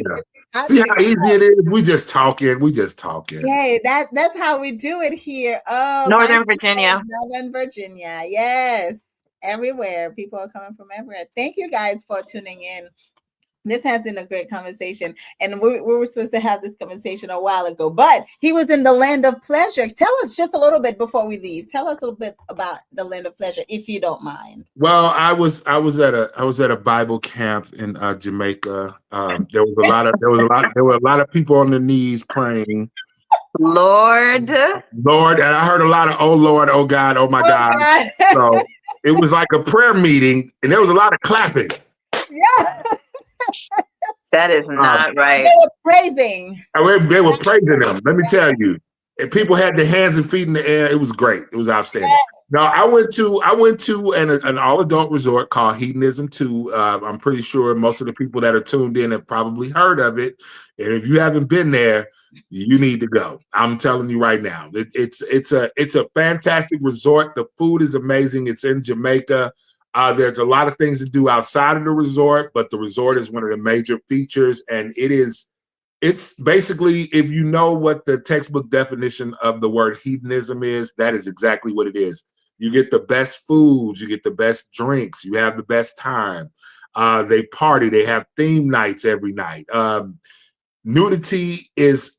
See how easy it is? We just talking. Yeah, that's how we do it here. Oh, Northern Virginia. Northern Virginia. Yes. Everywhere. People are coming from everywhere. Thank you guys for tuning in. This has been a great conversation. And we were supposed to have this conversation a while ago, but he was in the land of pleasure. Tell us just a little bit before we leave. Tell us a little bit about the land of pleasure, if you don't mind. Well, I was at a Bible camp in Jamaica. There were a lot of people on their knees praying. Lord, and I heard a lot of "Oh Lord, oh God, oh my God." So it was like a prayer meeting, and there was a lot of clapping. Yeah. That is not right. They were praising. They were praising them. Let me tell you, and people had their hands and feet in the air. It was great. It was outstanding. Yeah. Now I went to an all adult resort called Hedonism 2. I'm pretty sure most of the people that are tuned in have probably heard of it. And if you haven't been there, you need to go. I'm telling you right now. It's a fantastic resort. The food is amazing. It's in Jamaica. There's a lot of things to do outside of the resort, but the resort is one of the major features, and it's basically, if you know what the textbook definition of the word hedonism is, that is exactly what it is. You get the best foods, you get the best drinks, you have the best time. They party, they have theme nights every night. Nudity is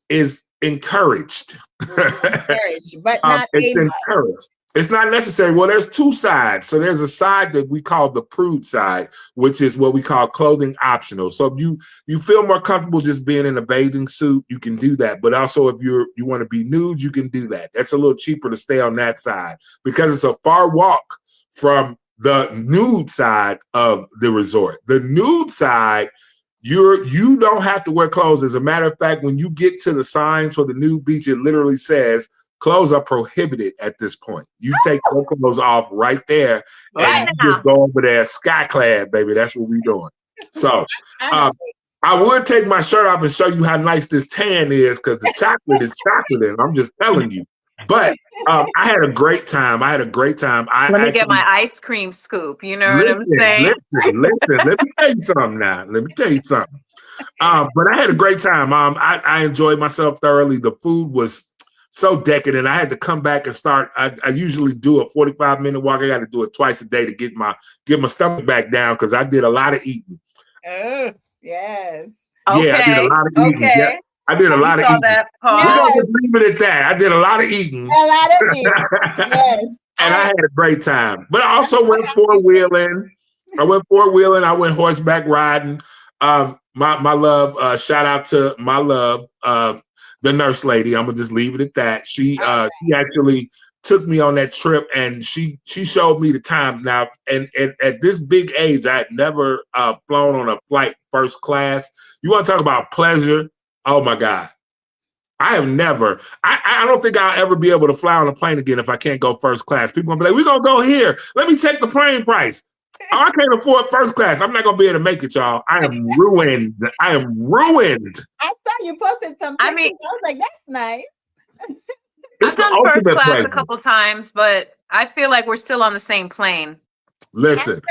encouraged. Encouraged, but not encouraged. It's not necessary. Well, there's two sides. So there's a side that we call the prude side, which is what we call clothing optional. So if you feel more comfortable just being in a bathing suit, you can do that. But also if you want to be nude, you can do that. That's a little cheaper to stay on that side because it's a far walk from the nude side of the resort. The nude side, you don't have to wear clothes. As a matter of fact, when you get to the signs for the nude beach, it literally says clothes are prohibited at this point. You take your clothes off right there and you just go over there sky-clad, baby. That's what we're doing. So I would take my shirt off and show you how nice this tan is because the chocolate is chocolate, and I'm just telling you. But I had a great time. Let me get my ice cream scoop. You know what I'm saying? Listen. Let me tell you something now. But I had a great time. I enjoyed myself thoroughly. The food was so decadent. I had to come back and start. I usually do a 45-minute walk. I got to do it twice a day to get my stomach back down because I did a lot of eating. Oh, yes. Okay. Yeah, I did a lot of eating. Okay. Yeah, I did a lot of eating. We're going to leave it at that. I did a lot of eating. Yes. And I had a great time. But I also went four-wheeling. I went horseback riding. My love, shout out to my love, the nurse lady. I'm gonna just leave it at that. She actually took me on that trip, and she showed me the time. Now, and at this big age, I had never flown on a flight first class. You want to talk about pleasure? Oh my God, I have never. I don't think I'll ever be able to fly on a plane again if I can't go first class. People gonna be like, "We're gonna go here. Let me take the plane price." Oh, I can't afford first class. I'm not gonna be able to make it, y'all. I am ruined. I saw you posted some pictures. I was like, that's nice. I've done first class a couple times, but I feel like we're still on the same plane. Listen,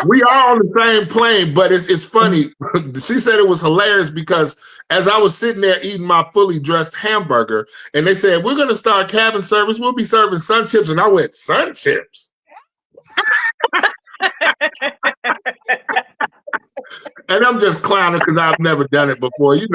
we are on the same plane, but it's funny. She said it was hilarious because as I was sitting there eating my fully dressed hamburger, and they said, "We're gonna start cabin service. We'll be serving sun chips," and I went, "Sun chips." And I'm just clowning because I've never done it before. You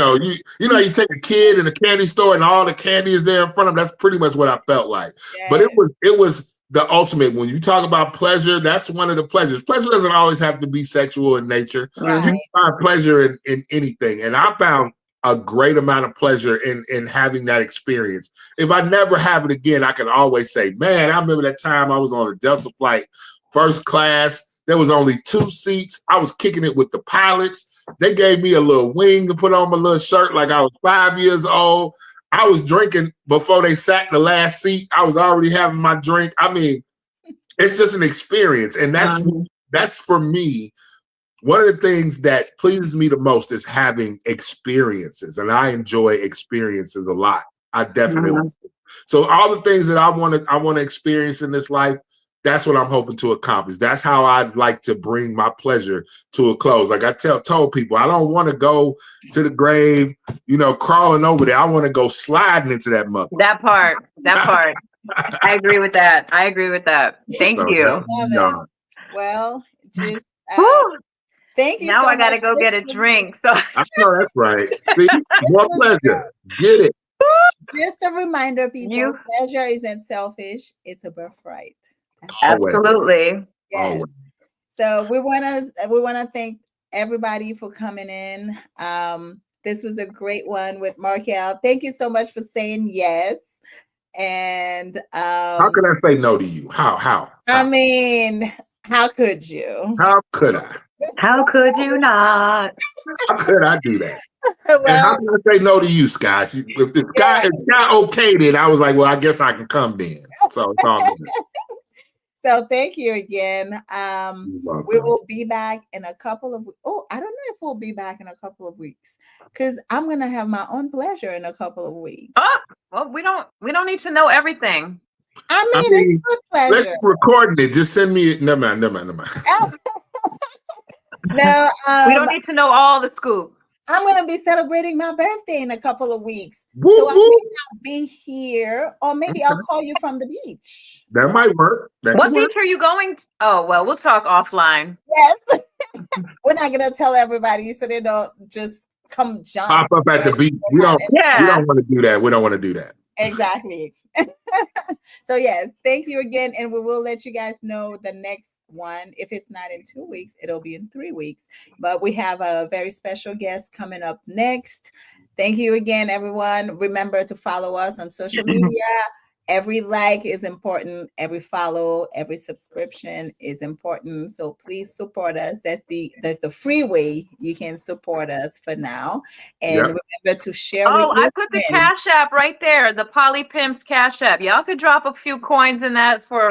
take a kid in a candy store and all the candy is there in front of them. That's pretty much what I felt like. Yeah. But it was the ultimate. When you talk about pleasure, that's one of the pleasures. Pleasure doesn't always have to be sexual in nature. You Right. can find pleasure in anything. And I found a great amount of pleasure in having that experience. If I never have it again, I can always say, man, I remember that time I was on a Delta flight, first class. There was only 2 seats. I was kicking it with the pilots. They gave me a little wing to put on my little shirt like I was 5 years old. I was drinking before they sat in the last seat. I was already having my drink. I mean, it's just an experience. And that's for me. One of the things that pleases me the most is having experiences. And I enjoy experiences a lot. I definitely So all the things that I want to experience in this life, that's what I'm hoping to accomplish. That's how I'd like to bring my pleasure to a close. Like I told people, I don't want to go to the grave, crawling over there. I want to go sliding into that mother. That part. I agree with that. Thank you. Well, just thank you. Now so I gotta much. go get a drink. So I know that's right. See, more pleasure. Get it. Just a reminder, people, pleasure isn't selfish, it's a birthright. Absolutely. Yes. Always. So we wanna thank everybody for coming in. This was a great one with Markel. Thank you so much for saying yes. And how could I say no to you? How? I mean, how could you? How could I? How could you not? How could I do that? Well, and how can I say no to you, Scott? If the guy okayed it, I was like, well, I guess I can come then. So it's all good. So thank you again. We will be back in a couple of I don't know if we'll be back in a couple of weeks because I'm gonna have my own pleasure in a couple of weeks. Oh, well, we don't need to know everything. I mean, it's good pleasure. Let's recording it. Just send me. Never mind. No, we don't need to know all the scoop. I'm going to be celebrating my birthday in a couple of weeks. Woo, so I may not be here, or maybe I'll call you from the beach. That might work. What beach are you going to? Oh, well, we'll talk offline. Yes. We're not going to tell everybody so they don't just come jump. Pop up at the beach. We don't want to do that. We don't want to do that. Exactly. So yes, thank you again, and we will let you guys know the next one. If it's not in 2 weeks, it'll be in 3 weeks. But we have a very special guest coming up next. Thank you again, everyone. Remember to follow us on social media. Every like is important. Every follow, every subscription is important. So please support us. That's the free way you can support us for now. And remember to share. Oh, I put the Cash App right there. The Poly Pimps Cash App. Y'all could drop a few coins in that for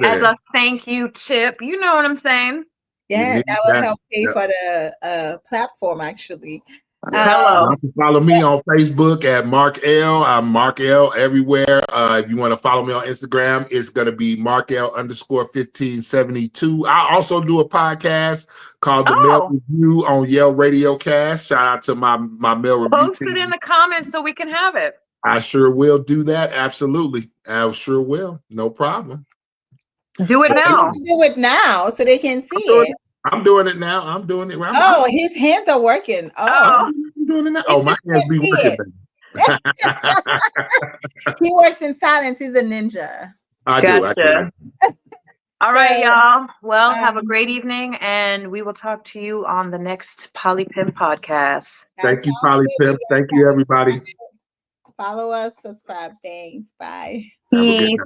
as a thank you tip. You know what I'm saying? Yeah, that will help pay for the platform actually. Hello. You can follow me on Facebook at Mark L. I'm Mark L everywhere. If you want to follow me on Instagram, it's going to be MarkL_1572. I also do a podcast called The Mail Review on Yale Radio Cast. Shout out to my Mail Review Post team. it in the comments so we can have it. I sure will do that. Absolutely. I sure will. No problem. Do it now. Do it now so they can see it. I'm doing it now. I'm doing it right now. Oh, his hands are working. Oh, I'm doing it now. Oh, my hands be working. He works in silence. He's a ninja. I do. All right, y'all. Well, have a great evening, and we will talk to you on the next Poly Pimp podcast. Thank you, Poly Pimp. Thank you, everybody. Follow us, subscribe. Thanks. Bye. Peace.